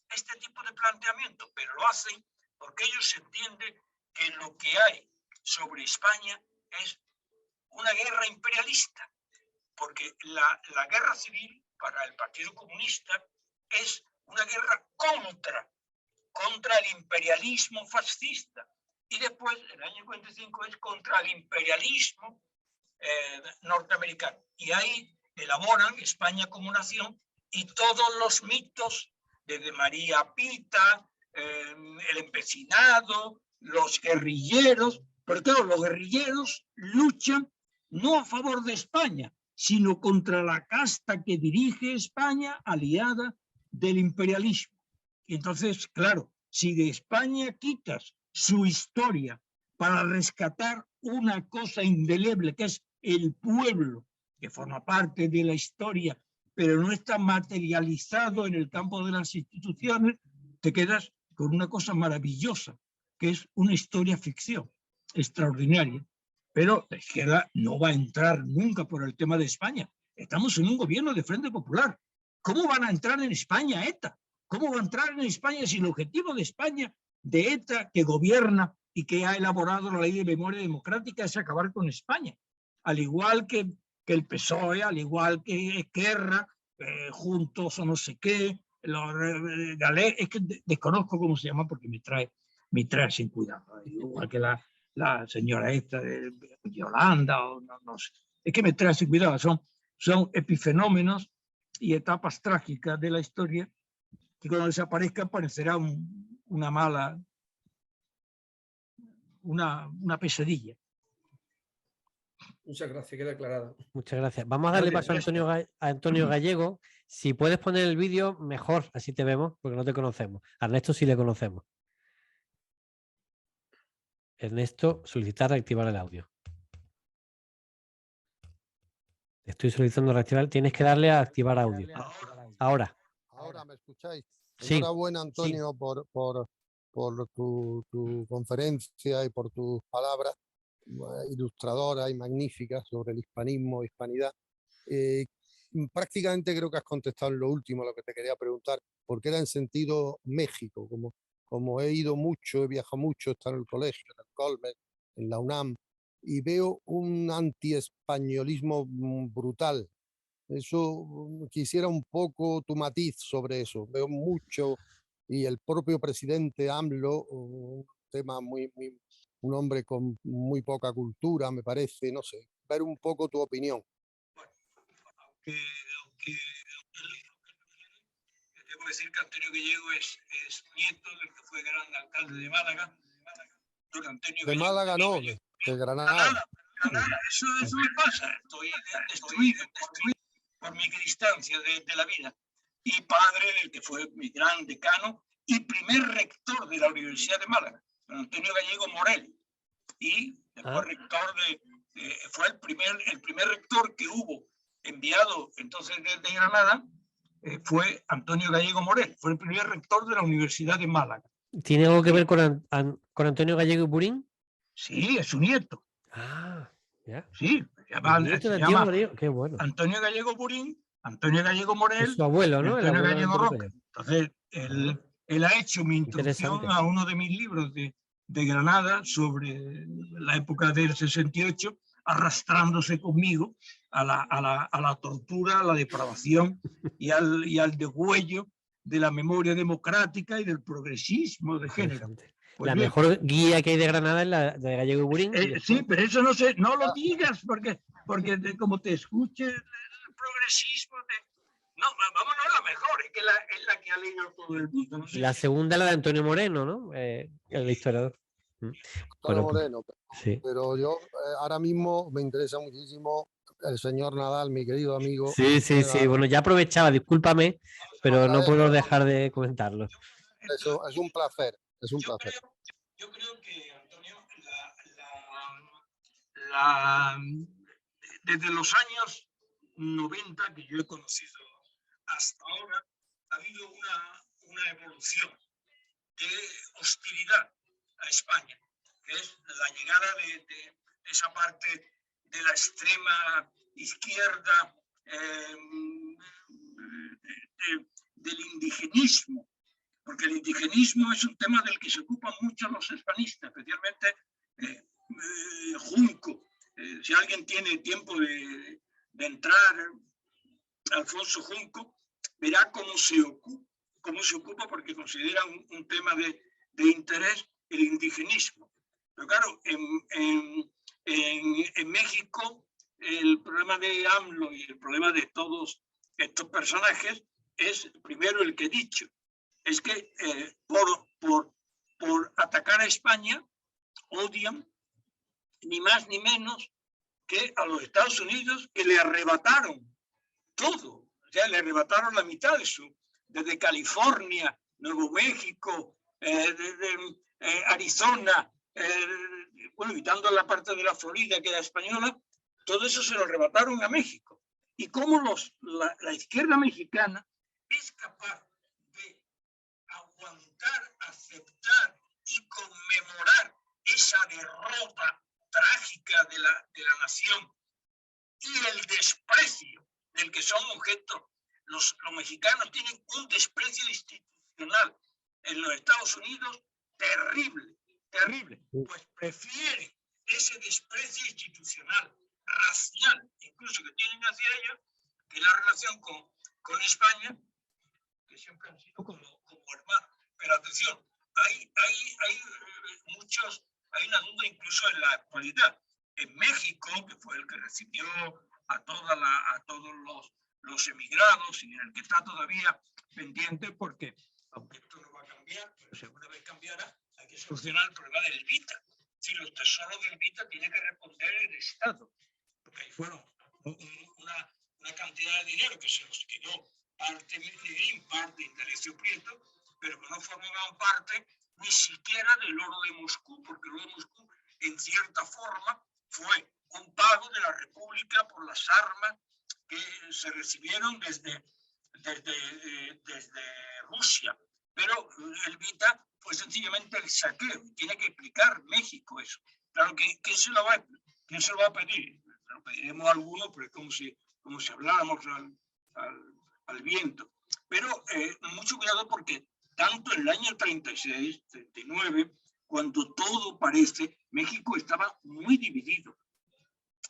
este tipo de planteamiento, pero lo hacen porque ellos entienden que lo que hay sobre España es una guerra imperialista, porque la guerra civil para el Partido Comunista es una guerra contra el imperialismo fascista, y después, en el año 45, es contra el imperialismo norteamericano. Y ahí elaboran España como nación y todos los mitos, desde María Pita, el empecinado, los guerrilleros, pero claro, los guerrilleros luchan no a favor de España, sino contra la casta que dirige España, aliada del imperialismo. Y entonces, claro, si de España quitas su historia para rescatar una cosa indeleble, que es el pueblo, que forma parte de la historia, pero no está materializado en el campo de las instituciones, te quedas con una cosa maravillosa, que es una historia ficción extraordinaria. Pero la izquierda no va a entrar nunca por el tema de España. Estamos en un gobierno de Frente Popular. ¿Cómo van a entrar en España ETA? ¿Cómo va a entrar en España si el objetivo de España, de ETA, que gobierna y que ha elaborado la ley de memoria democrática, es acabar con España? Al igual que el PSOE, al igual que Esquerra, Juntos o no sé qué, es que desconozco cómo se llama porque me trae sin cuidado. Igual que la señora esta de Yolanda, o no sé. Es que me trae sin cuidado, son epifenómenos y etapas trágicas de la historia que cuando desaparezcan parecerá una pesadilla. Muchas gracias, queda aclarado. Muchas gracias. Vamos a darle paso a Antonio Gallego. Si puedes poner el vídeo, mejor, así te vemos, porque no te conocemos. A Ernesto sí le conocemos. Ernesto, solicitar reactivar el audio. Estoy solicitando reactivar. Tienes que darle a activar audio. Ahora. Ahora me escucháis. Sí. Enhorabuena, Antonio, sí, por tu conferencia y por tus palabras ilustradoras y magníficas sobre el hispanismo, hispanidad. Prácticamente creo que has contestado en lo último lo que te quería preguntar, porque era en sentido México, como he ido mucho, he viajado mucho, he estado en el colegio, en el Colmex, en la UNAM, y veo un antiespañolismo brutal. Eso, quisiera un poco tu matiz sobre eso. Veo mucho, y el propio presidente AMLO, un tema un hombre con muy poca cultura, me parece, no sé, ver un poco tu opinión. Bueno, aunque debo decir que Antonio Gallego es nieto del que fue gran alcalde de Málaga. Don Antonio de Gallego, Málaga no, de Granada. Granada. Eso me pasa. Estoy destruido por mi equidistancia de la vida. Y padre del que fue mi gran decano y primer rector de la Universidad de Málaga, don Antonio Gallego Morel. Y después rector fue el primer rector que hubo enviado entonces desde Granada, fue Antonio Gallego Morel, fue el primer rector de la Universidad de Málaga. ¿Tiene algo que ver con Antonio Gallego Burín? Sí, es su nieto. Ya. Sí, se llama qué bueno. Antonio Gallego Burín, Antonio Gallego Morel, es su abuelo, ¿no? Antonio Gallego Roca. Entonces, él ha hecho mi introducción a uno de mis libros de Granada sobre la época del 68, arrastrándose conmigo a la tortura, a la depravación y al degüello de la memoria democrática y del progresismo de género. Pues la mejor guía que hay de Granada es la de Gallego Burín. Sí, pero eso no lo digas, porque como te escuche el progresismo, no, vámonos a la mejor, es la que ha leído todo el mundo. No sé la segunda, la de Antonio Moreno, ¿no? El historiador. Bueno, pues, Moreno. sí. Pero yo ahora mismo me interesa muchísimo el señor Nadal, mi querido amigo. Sí. Bueno, ya aprovechaba, discúlpame, pero no puedo dejar de comentarlo. Eso es un placer, es un placer. Yo creo que, Antonio, desde los años 90 que yo he conocido hasta ahora, ha habido una evolución de hostilidad a España, que es la llegada de esa parte de la extrema izquierda, del indigenismo, porque el indigenismo es un tema del que se ocupan mucho los hispanistas, especialmente Junco. Si alguien tiene tiempo de entrar, Alfonso Junco, verá cómo se ocupa porque consideran un tema de interés el indigenismo. Pero claro, en México el problema de AMLO y el problema de todos estos personajes es primero el que he dicho, es que por atacar a España odian ni más ni menos que a los Estados Unidos, que le arrebataron todo, o sea, le arrebataron la mitad desde California, Nuevo México, Arizona, bueno, quitando la parte de la Florida que era española, todo eso se lo arrebataron a México. Y cómo la izquierda mexicana es capaz de aguantar, aceptar y conmemorar esa derrota trágica de la nación y el desprecio del que son objeto. Los mexicanos tienen un desprecio institucional en los Estados Unidos terrible, terrible. Pues prefieren ese desprecio institucional, racial, incluso que tienen hacia ellos, que la relación con España, que siempre han sido como hermanos. Pero atención, hay una duda incluso en la actualidad. En México, que fue el que recibió a todos los emigrados y en el que está todavía pendiente, porque aunque esto no va a cambiar, pero si alguna vez cambiara, hay que solucionar el problema del Vita. Si los tesoros del Vita tiene que responder el Estado, porque ahí fueron una cantidad de dinero que se los quedó parte Negrín, parte Indalecio Prieto, pero que no formaban parte ni siquiera del oro de Moscú, porque el oro de Moscú, en cierta forma, fue un pago de la República por las armas que se recibieron desde Rusia. Pero el Vita fue sencillamente el saqueo. Tiene que explicar México eso. Claro, ¿quién se lo va a pedir? Lo pediremos a algunos, pero es como si habláramos al viento. Pero mucho cuidado porque tanto en el año 36, 39, cuando todo parece, México estaba muy dividido.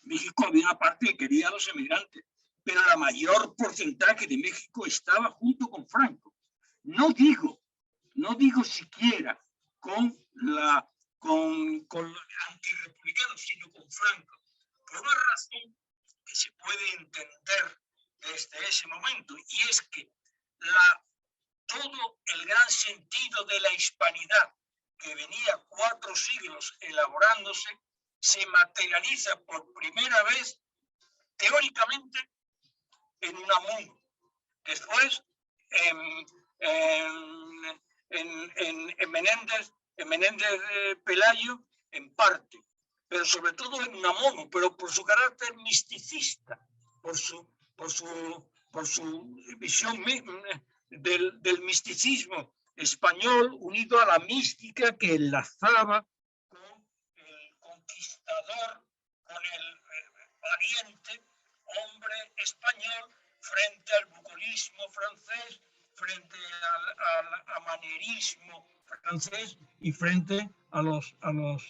México había una parte que quería a los emigrantes, pero la mayor porcentaje de México estaba junto con Franco. No digo siquiera con los antirrepublicanos, sino con Franco, por una razón que se puede entender desde ese momento, y es que todo el gran sentido de la hispanidad que venía 4 siglos elaborándose se materializa por primera vez teóricamente en Unamuno. Después en Menéndez Pelayo en parte, pero sobre todo en Unamuno, pero por su carácter misticista, por su visión del misticismo español unido a la mística que enlazaba con el conquistador, con el valiente hombre español frente al bucolismo francés, frente al amanierismo francés y frente a los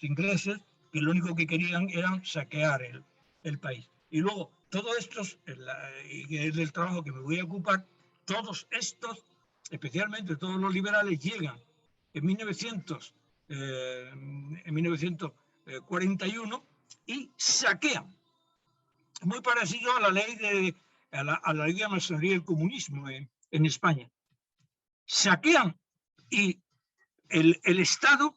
ingleses, que lo único que querían era saquear el país. Y luego, todo esto, que es del trabajo que me voy a ocupar, todos estos, especialmente todos los liberales, llegan en 1941 y saquean. Muy parecido a la ley de la masonería del comunismo en España. Saquean y el Estado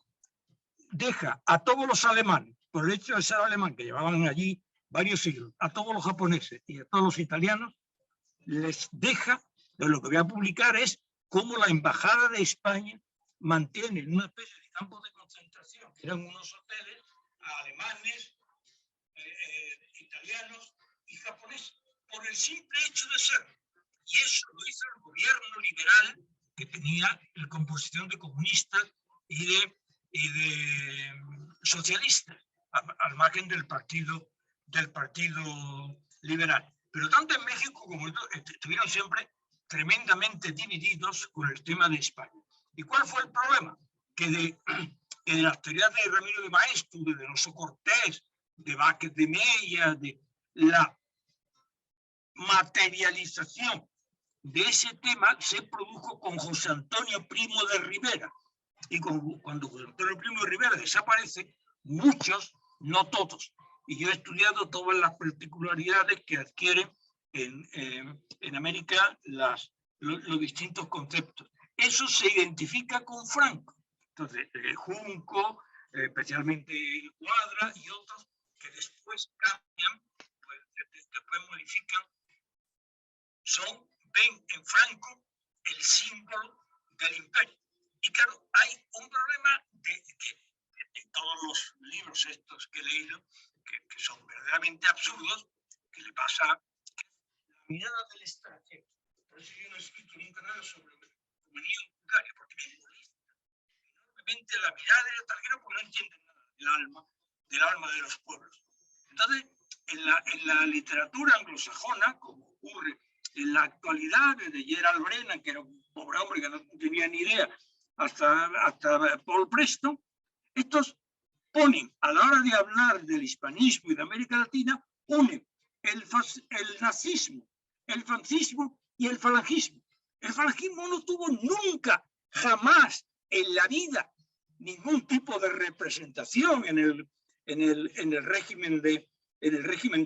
deja a todos los alemanes, por el hecho de ser alemán, que llevaban allí varios siglos, a todos los japoneses y a todos los italianos, les deja, lo que voy a publicar es cómo la Embajada de España mantiene en una especie de campos de concentración, que eran unos hoteles, a alemanes, italianos y japoneses, por el simple hecho de ser. Y eso lo hizo el gobierno liberal, que tenía la composición de comunistas y de socialistas, al margen del partido liberal. Pero tanto en México como estuvieron siempre tremendamente divididos con el tema de España. ¿Y cuál fue el problema? Que de las teorías de Ramiro de Maeztu, de Donoso Cortés, de Vázquez de Mella, de la materialización de ese tema se produjo con José Antonio Primo de Rivera. Y cuando José Antonio Primo de Rivera desaparece, muchos, no todos, y yo he estudiado todas las particularidades que adquieren en América los distintos conceptos. Eso se identifica con Franco. Entonces, Junco, especialmente Cuadra y otros que después cambian, pues, después modifican, ven en Franco el símbolo del imperio. Y claro, hay un problema de todos los libros estos que he leído, que son verdaderamente absurdos, que le pasa la mirada del extranjero. Por eso yo no he escrito nunca nada sobre humanidad en Bulgaria, porque me molesta enormemente la mirada del extranjero, porque no entienden nada del alma de los pueblos. Entonces, en la literatura anglosajona, como ocurre en la actualidad, desde Gerald Brennan, que era un pobre hombre que no tenía ni idea, hasta Paul Preston, estos ponen, a la hora de hablar del hispanismo y de América Latina, unen el nazismo, el fascismo y el falangismo. El falangismo no tuvo nunca, jamás en la vida, ningún tipo de representación en el régimen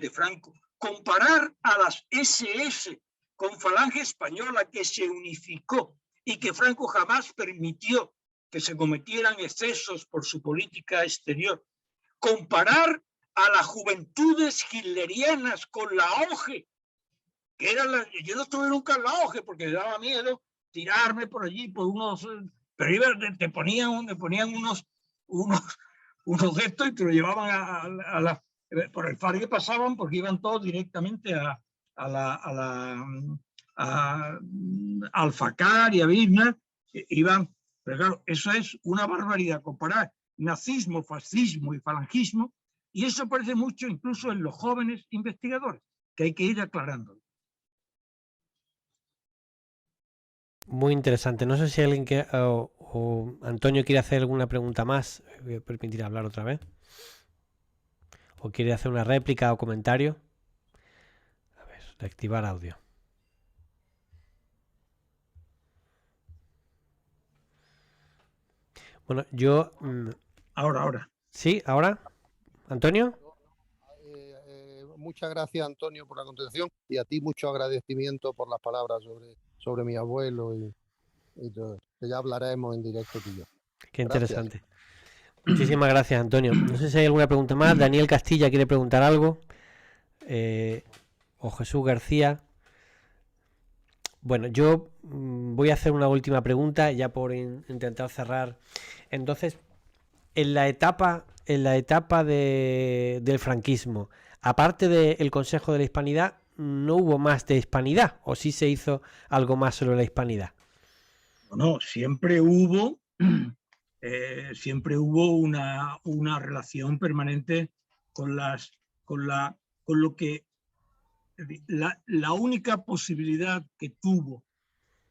de Franco. Comparar a las SS con Falange Española, que se unificó y que Franco jamás permitió que se cometieran excesos por su política exterior. Comparar a las juventudes hitlerianas con la OGE, que era yo no estuve nunca en la OGE porque me daba miedo tirarme por allí por unos, pero te ponían unos de estos y te lo llevaban por el Fargue pasaban porque iban todos directamente a Alfacar y a Bismarck, iban. Pero claro, eso es una barbaridad, comparar nazismo, fascismo y falangismo, y eso aparece mucho incluso en los jóvenes investigadores, que hay que ir aclarando. Muy interesante. No sé si alguien o Antonio quiere hacer alguna pregunta más. Voy a permitir hablar otra vez. O quiere hacer una réplica o comentario. A ver, reactivar audio. Bueno, yo... Ahora. ¿Sí? ¿Ahora? ¿Antonio? Muchas gracias, Antonio, por la contestación, y a ti mucho agradecimiento por las palabras sobre mi abuelo y todo, que ya hablaremos en directo tú y yo. Qué interesante. Muchísimas gracias, Antonio. No sé si hay alguna pregunta más. Daniel Castilla quiere preguntar algo. O Jesús García. Bueno, yo voy a hacer una última pregunta ya por intentar cerrar. Entonces, en la etapa del franquismo, aparte del Consejo de la Hispanidad, ¿no hubo más de hispanidad? ¿O sí se hizo algo más sobre la hispanidad? No, siempre hubo una relación permanente con lo que la única posibilidad que tuvo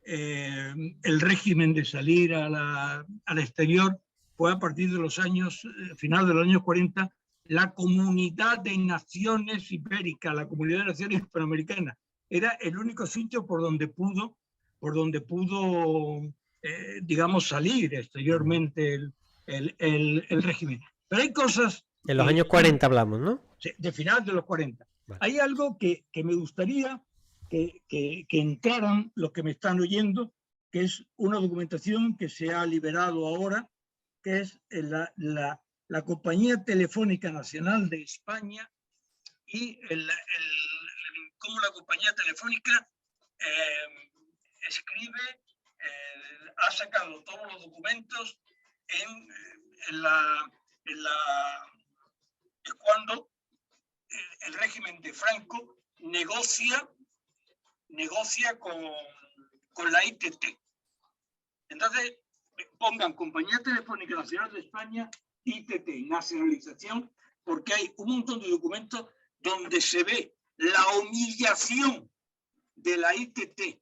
el régimen de salir al exterior fue a partir de los años, final de los años 40, la Comunidad de Naciones Ibéricas, la Comunidad de Naciones Hispanoamericanas. Era el único sitio por donde pudo digamos, salir exteriormente el régimen. Pero hay cosas... En los años 40 hablamos, ¿no? De final de los 40. Vale. Hay algo que me gustaría que entraran los que me están oyendo, que es una documentación que se ha liberado ahora, que es la Compañía Telefónica Nacional de España y cómo la Compañía Telefónica escribe, ha sacado todos los documentos cuando el régimen de Franco negocia con la ITT. Entonces, pongan Compañía Telefónica Nacional de España, ITT, nacionalización, porque hay un montón de documentos donde se ve la humillación de la ITT,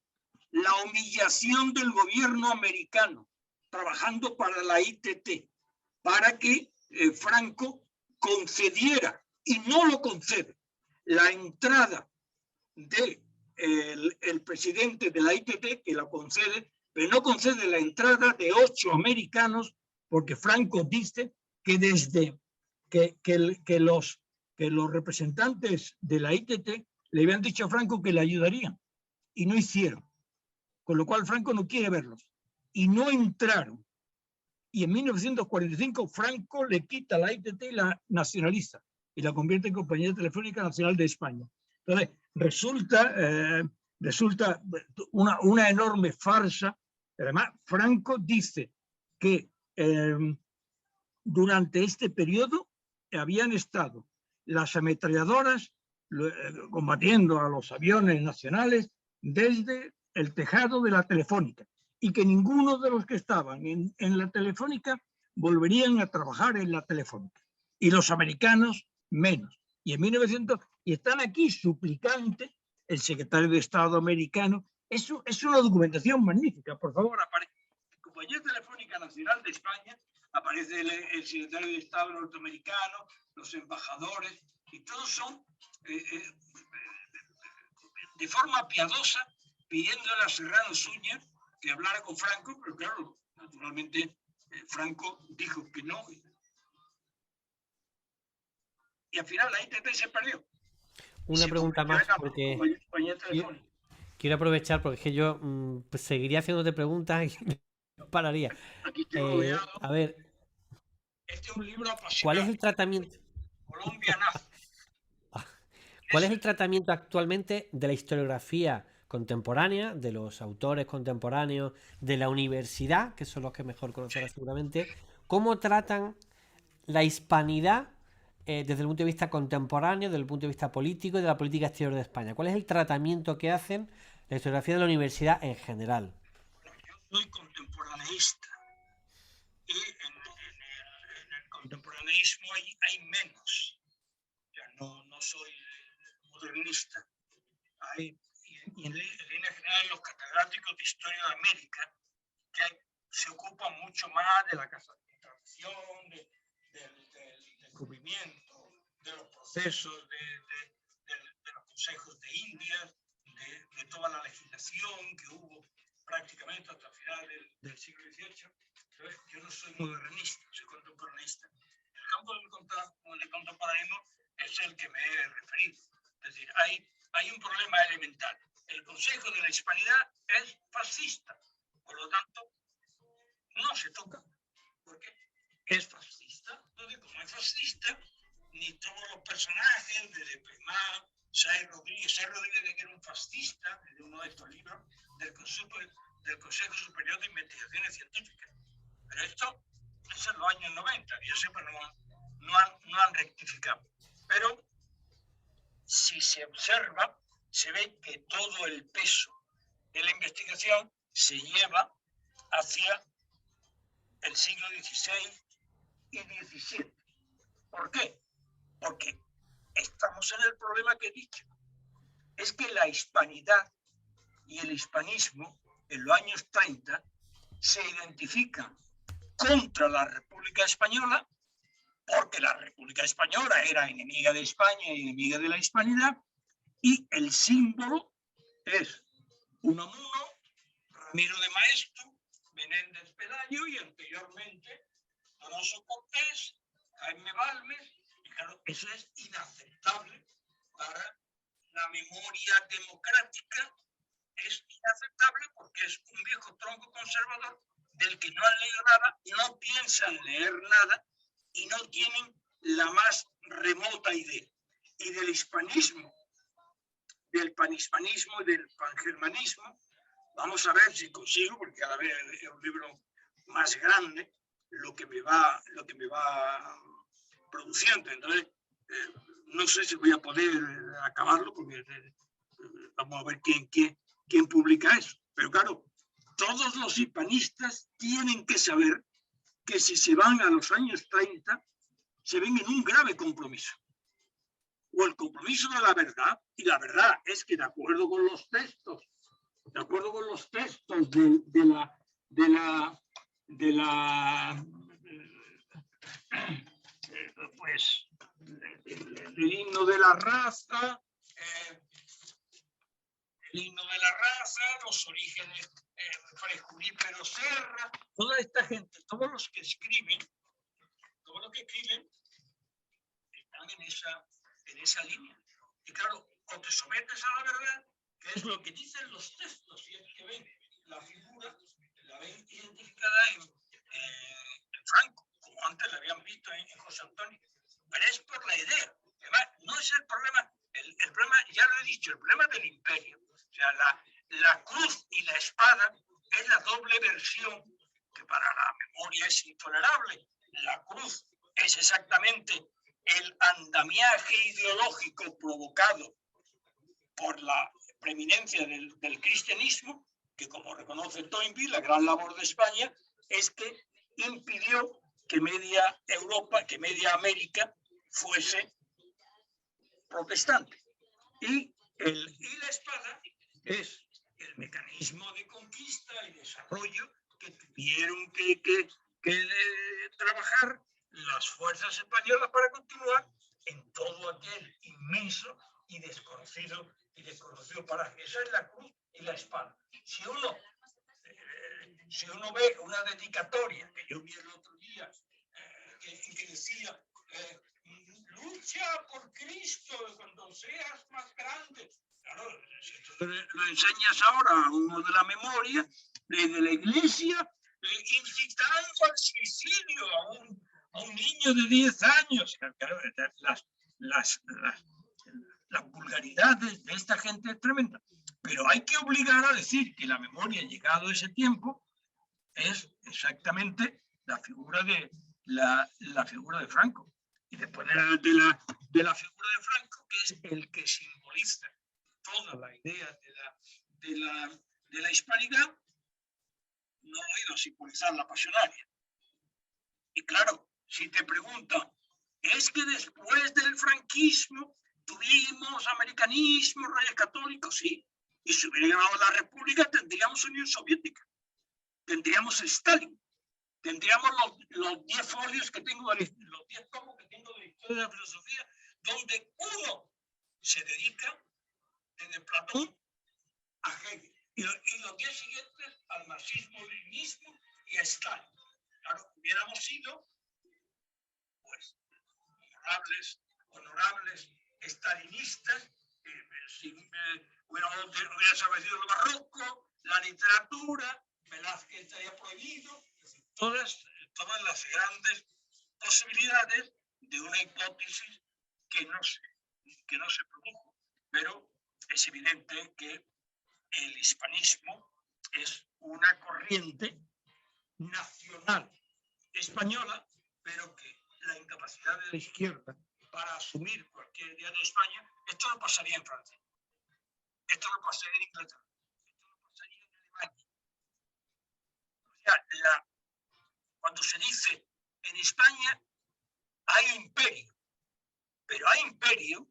la humillación del gobierno americano trabajando para la ITT, para que Franco concediera, y no lo concede, la entrada del presidente de la ITT, que la concede, pero no concede la entrada de 8 americanos, porque Franco dice que desde que los representantes de la ITT le habían dicho a Franco que le ayudarían, y no hicieron. Con lo cual Franco no quiere verlos. Y no entraron. Y en 1945 Franco le quita la ITT y la nacionaliza. Y la convierte en Compañía Telefónica Nacional de España. Entonces, resulta una enorme farsa. Además, Franco dice que durante este periodo habían estado las ametralladoras combatiendo a los aviones nacionales desde el tejado de la Telefónica, y que ninguno de los que estaban en la Telefónica volverían a trabajar en la Telefónica, y los americanos menos. Y en 1900, y están aquí suplicantes, el secretario de Estado americano. Eso es una documentación magnífica. Por favor, aparece Compañía Telefónica Nacional de España, aparece el secretario de Estado norteamericano, los embajadores, y todos son de forma piadosa pidiéndole a Serrano Suñer que hablara con Franco, pero claro, naturalmente Franco dijo que no. Y al final la ITT se perdió. Una pregunta más, porque quiero aprovechar, porque es que yo pues seguiría haciéndote preguntas y no pararía. A ver, este es un libro apasionante. ¿Cuál es el tratamiento? Colombia nace. ¿Cuál es el tratamiento actualmente de la historiografía contemporánea, de los autores contemporáneos, de la universidad, que son los que mejor conocerás seguramente? ¿Cómo tratan la hispanidad desde el punto de vista contemporáneo, desde el punto de vista político y de la política exterior de España? ¿Cuál es el tratamiento que hacen la historiografía de la universidad en general? Bueno, yo soy contemporaneísta, y en el contemporaneísmo hay menos. Ya no soy modernista. Y en línea general, los catedráticos de Historia de América que se ocupan mucho más de la tradición, del descubrimiento, de los procesos, de los consejos de Indias, de toda la legislación que hubo prácticamente hasta el final del siglo XVIII. Entonces, yo no soy modernista, soy contemporaneista. El campo del contemporaneismo es el que me he referido. Es decir, hay un problema elemental. El Consejo de la Hispanidad es fascista, por lo tanto, no se toca, porque es fascista. Entonces, como es fascista, ni todos los personajes de Primá, Sáenz Rodríguez que era un fascista, de uno de estos libros, del Consejo Superior de Investigaciones Científicas. Pero esto es en los años 90, yo sé, pero no han rectificado. Pero si se observa, se ve que todo el peso de la investigación se lleva hacia el siglo XVI y XVII. ¿Por qué? Porque estamos en el problema que he dicho. Es que la hispanidad y el hispanismo en los años 30 se identifican contra la República Española, porque la República Española era enemiga de España y enemiga de la hispanidad, y el símbolo es Unamuno, Ramiro de Maeztu, Menéndez Pelayo y anteriormente Donoso Cortés, Jaime Balmes. Y claro, eso es inaceptable para la memoria democrática. Es inaceptable porque es un viejo tronco conservador del que no han leído nada, no piensan leer nada, y no tienen la más remota idea. Y del hispanismo, del panhispanismo y del pangermanismo, vamos a ver si consigo, porque cada vez es un libro más grande, lo que me va produciendo. Entonces, no sé si voy a poder acabarlo, porque vamos a ver quién publica eso. Pero claro, todos los hispanistas tienen que saber que si se van a los años 30, se ven en un grave compromiso. O el compromiso de la verdad, y la verdad es que de acuerdo con los textos, pues el himno de la raza, los orígenes, Fray Junípero Serra, toda esta gente, todos los que escriben, están en esa línea. Y claro, o te sometes a la verdad, que es lo que dicen los textos, y es que ven la figura, la ven identificada en Franco, como antes la habían visto en José Antonio, pero es por la idea. Además, no es el problema, el problema, ya lo he dicho, el problema del imperio. O sea, la cruz y la espada es la doble versión que para la memoria es intolerable. La cruz es exactamente el andamiaje ideológico provocado por la preeminencia del cristianismo, que como reconoce Toynbee, la gran labor de España es que impidió que media Europa, que media América fuese protestante. Y la espada es el mecanismo de conquista y desarrollo que tuvieron que trabajar las fuerzas españolas para continuar en todo aquel inmenso y desconocido paraje. Esa es la cruz y la espada. Si uno ve una dedicatoria que yo vi el otro día que decía lucha por Cristo cuando seas más grande. Claro, si tú lo enseñas ahora a uno de la memoria de la iglesia, incitando al suicidio a un niño de 10 años. Claro, las vulgaridades de esta gente es tremenda. Pero hay que obligar a decir que la memoria, llegado ese tiempo, es exactamente la figura de Franco. Y después de la figura de Franco, que es el que simboliza toda la idea de la hispanidad, no ha ido a simbolizar la pasionaria. Y claro, si te preguntan, ¿es que después del franquismo tuvimos americanismo, reyes católicos? Sí. Y si hubiera llegado la República, tendríamos Unión Soviética, tendríamos Stalin, tendríamos los 10 folios que tengo, los 10 tomos que tengo de la historia de la filosofía, donde uno se dedica, desde Platón a Hegel, y los 10 siguientes al marxismo-leninismo y a Stalin. Claro, hubiéramos sido, pues, honorables stalinistas, hubiera desaparecido el barroco, la literatura, Velázquez estaría prohibido, todas las grandes posibilidades de una hipótesis que no se produjo. Pero es evidente que el hispanismo es una corriente nacional española, pero que la incapacidad de la izquierda para asumir cualquier idea de España, esto no pasaría en Francia, esto no pasaría en Inglaterra, esto no pasaría en Alemania. O sea, cuando se dice en España hay imperio, pero hay imperio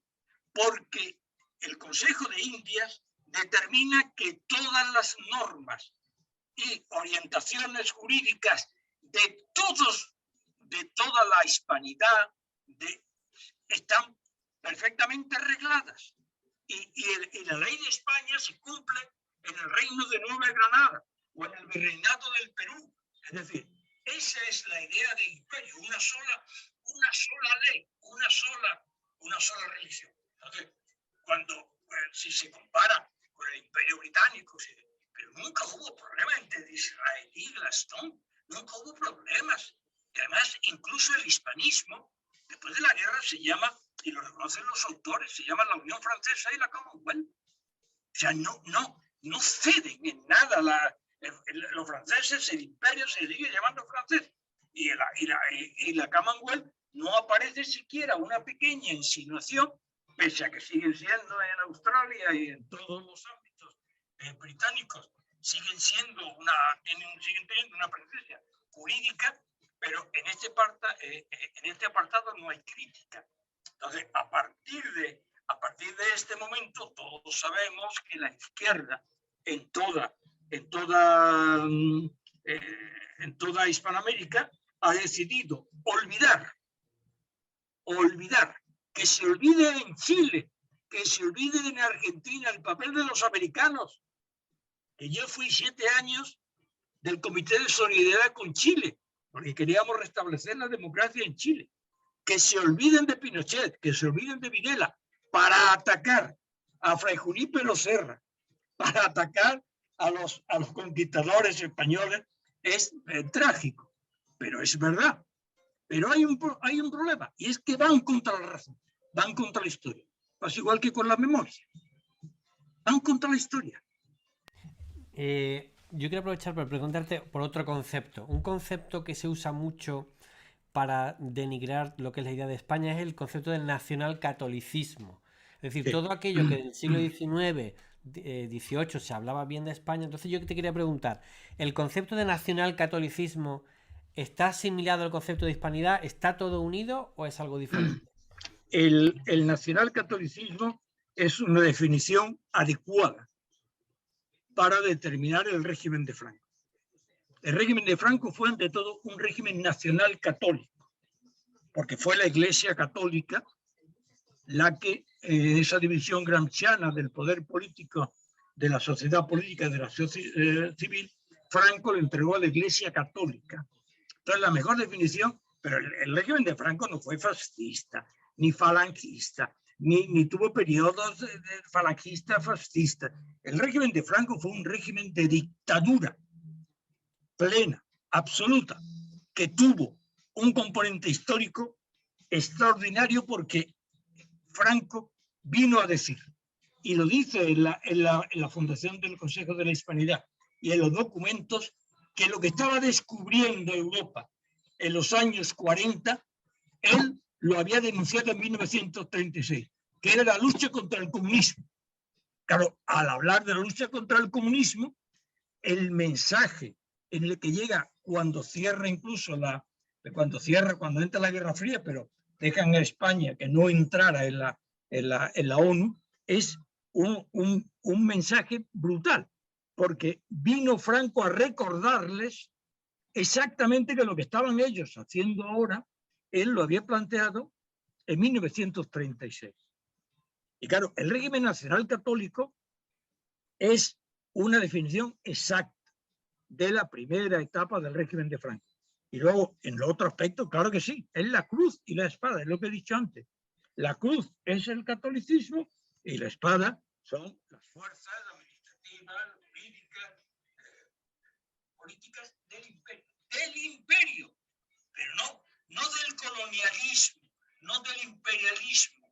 porque el Consejo de Indias determina que todas las normas y orientaciones jurídicas de toda la hispanidad están perfectamente regladas. Y la ley de España se cumple en el Reino de Nueva Granada o en el Virreinato del Perú. Es decir, esa es la idea de imperio, una sola ley, una sola religión. Entonces, si se compara con el Imperio Británico, pero nunca hubo problemas entre Israel y Glaston, nunca hubo problemas que además incluso el hispanismo, después de la guerra se llama, y lo reconocen los autores, se llama la Unión Francesa y la Commonwealth. O sea, no ceden en nada. Los franceses, el imperio se sigue llamando francés. Y la Commonwealth no aparece siquiera una pequeña insinuación, pese a que siguen siendo en Australia y en todos los ámbitos británicos, siguen teniendo una presencia jurídica, pero en este apartado no hay crítica. Entonces, a partir de este momento, todos sabemos que la izquierda en toda Hispanoamérica ha decidido olvidar, que se olvide en Chile, que se olvide en Argentina el papel de los americanos, que yo fui 7 años del Comité de Solidaridad con Chile, porque queríamos restablecer la democracia en Chile, que se olviden de Pinochet, que se olviden de Videla, para atacar a Fray Junípero Serra, para atacar a los conquistadores españoles, es trágico, pero es verdad. Pero hay un problema, y es que van contra la razón, van contra la historia. Pasa igual que con la memoria. Van contra la historia. Yo quiero aprovechar para preguntarte por otro concepto. Un concepto que se usa mucho para denigrar lo que es la idea de España es el concepto del nacionalcatolicismo. Es decir, todo aquello que en el siglo XIX, XVIII se hablaba bien de España. Entonces yo te quería preguntar, ¿el concepto de nacionalcatolicismo está asimilado al concepto de hispanidad? ¿Está todo unido o es algo diferente? El nacionalcatolicismo es una definición adecuada para determinar el régimen de Franco. El régimen de Franco fue ante todo un régimen nacional católico, porque fue la Iglesia Católica la que, esa división gramsciana del poder político, de la sociedad política, de la sociedad civil, Franco le entregó a la Iglesia Católica. Entonces, la mejor definición, pero el régimen de Franco no fue fascista, ni falangista, ni tuvo periodos de falangista, fascista. El régimen de Franco fue un régimen de dictadura plena, absoluta, que tuvo un componente histórico extraordinario porque Franco vino a decir, y lo dice en la fundación del Consejo de la Hispanidad y en los documentos, que lo que estaba descubriendo Europa en los años 40, él lo había denunciado en 1936, que era la lucha contra el comunismo. Claro, al hablar de la lucha contra el comunismo, el mensaje en el que llega cuando cierra incluso cuando entra la Guerra Fría, pero dejan a España que no entrara en la ONU, es un mensaje brutal, porque vino Franco a recordarles exactamente que lo que estaban ellos haciendo ahora, él lo había planteado en 1936. Y claro, el régimen nacional católico es una definición exacta de la primera etapa del régimen de Franco. Y luego, en el otro aspecto, claro que sí, es la cruz y la espada, es lo que he dicho antes. La cruz es el catolicismo y la espada son las fuerzas administrativas, políticas del imperio, pero no del colonialismo, no del imperialismo,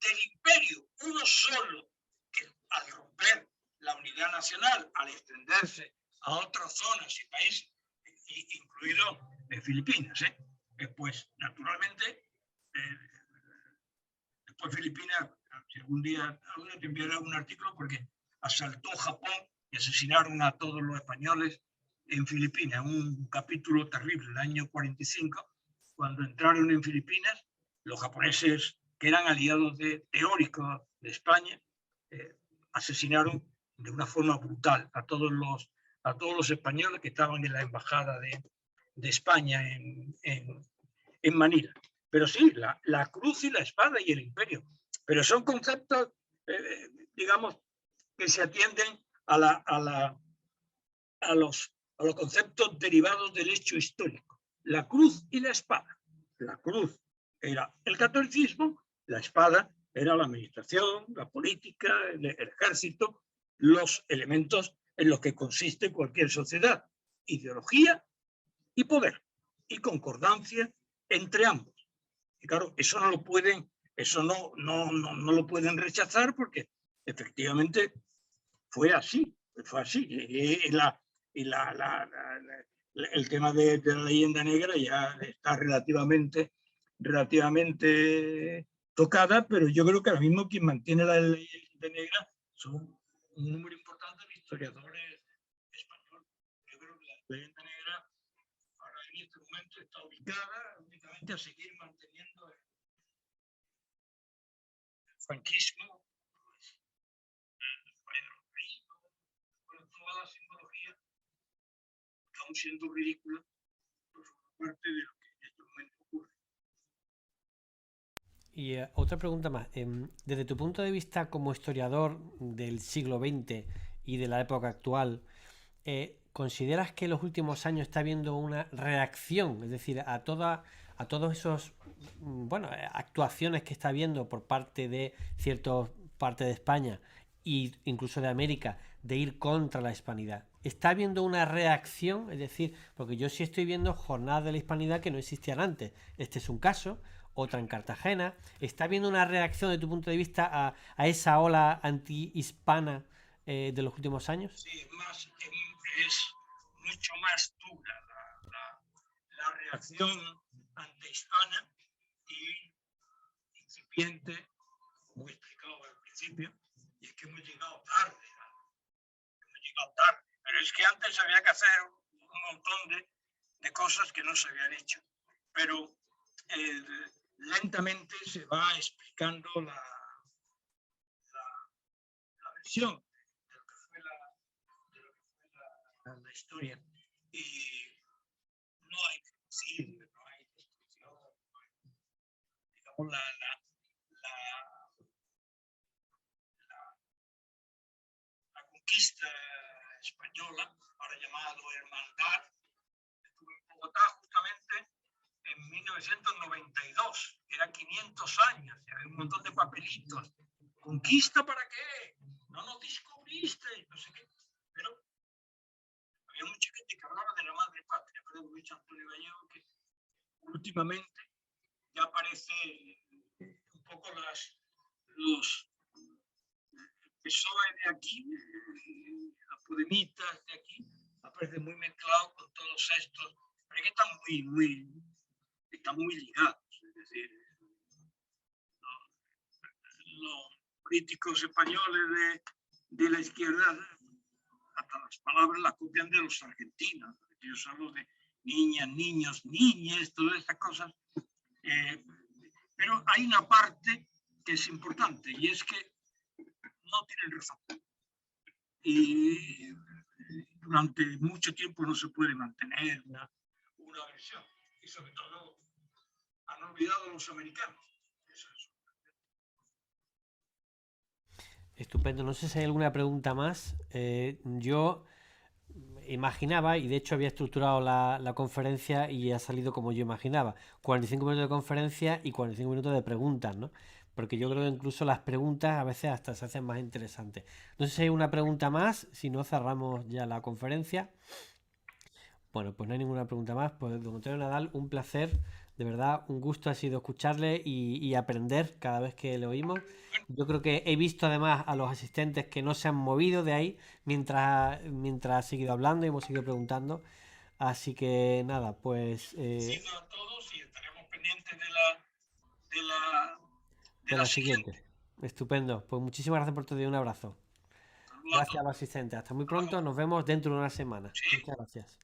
del imperio, uno solo, que al romper la unidad nacional, al extenderse a otras zonas y países, incluido Filipinas, pues naturalmente, después Filipinas, si algún día te enviaré un artículo, porque asaltó Japón y asesinaron a todos los españoles en Filipinas, un capítulo terrible, el año 45, cuando entraron en Filipinas, los japoneses, que eran aliados teóricos de España, asesinaron de una forma brutal a todos los españoles que estaban en la embajada de España en Manila. Pero sí, la cruz y la espada y el imperio. Pero son conceptos, digamos, que se atienden a los conceptos derivados del hecho histórico. La cruz y la espada. La cruz era el catolicismo, la espada era la administración, la política, el ejército, los elementos en los que consiste cualquier sociedad, ideología y poder. y concordancia entre ambos. Y claro, eso no lo pueden, no lo pueden rechazar porque efectivamente fue así. El tema de la leyenda negra ya está relativamente tocada, pero yo creo que ahora mismo quien mantiene la leyenda negra son un número importante de historiadores españoles. Yo creo que la leyenda negra ahora en este momento está ubicada únicamente a seguir manteniendo el franquismo, pues, con toda la simbología, aún siendo ridícula, por parte de lo que en este momento ocurre. Y otra pregunta más. Desde tu punto de vista como historiador del siglo XX y de la época actual, ¿consideras que en los últimos años está habiendo una reacción? Es decir, a todos esos actuaciones que está habiendo por parte de ciertas partes de España e incluso de América de ir contra la hispanidad. ¿Está habiendo una reacción? Es decir, porque yo sí estoy viendo jornadas de la hispanidad que no existían antes. Este es un caso, otra en Cartagena. ¿Está habiendo una reacción de tu punto de vista a esa ola anti-hispana de los últimos años? Sí, es mucho más dura la reacción antihispana y incipiente, como he explicado al principio, y es que hemos llegado tarde. Pero es que antes había que hacer un montón de cosas que no se habían hecho. Pero lentamente se va explicando la versión de lo que fue la historia. Y no hay genocidio, no hay destrucción, digamos, la conquista española, ahora llamado hermandad, estuvo en Bogotá justamente en 1992, eran 500 años, y había un montón de papelitos. ¿Conquista para qué? No nos descubriste, no sé qué. Pero había mucha gente que hablaba de la madre patria, pero Luis Antonio Gallego, que últimamente ya aparece un poco los PSOE de aquí, las Podemitas de aquí, aparece muy mezclado con todos estos, pero es que están muy ligados. Es decir, los políticos españoles de la izquierda, hasta las palabras las copian de los argentinos. Ellos hablan de niñas, niños, niñas, todas estas cosas. Pero hay una parte que es importante y es que no tienen razón. Y durante mucho tiempo no se puede mantener una versión. Y sobre todo han olvidado a los americanos. Eso es. Estupendo. No sé si hay alguna pregunta más. Yo imaginaba, y de hecho había estructurado la conferencia y ha salido como yo imaginaba. 45 minutos de conferencia y 45 minutos de preguntas, ¿no? Porque yo creo que incluso las preguntas a veces hasta se hacen más interesantes. No sé si hay una pregunta más, si no cerramos ya la conferencia. Bueno, pues no hay ninguna pregunta más. Pues don Antonio Nadal, un placer, de verdad, un gusto ha sido escucharle y aprender cada vez que le oímos. Yo creo que he visto además a los asistentes que no se han movido de ahí mientras ha seguido hablando y hemos seguido preguntando. Así que nada, pues... Sigo a todos y estaremos pendientes de la siguiente. Estupendo. Pues muchísimas gracias por todo y un abrazo. Gracias a los asistentes. Hasta muy pronto. Nos vemos dentro de una semana. Sí. Muchas gracias.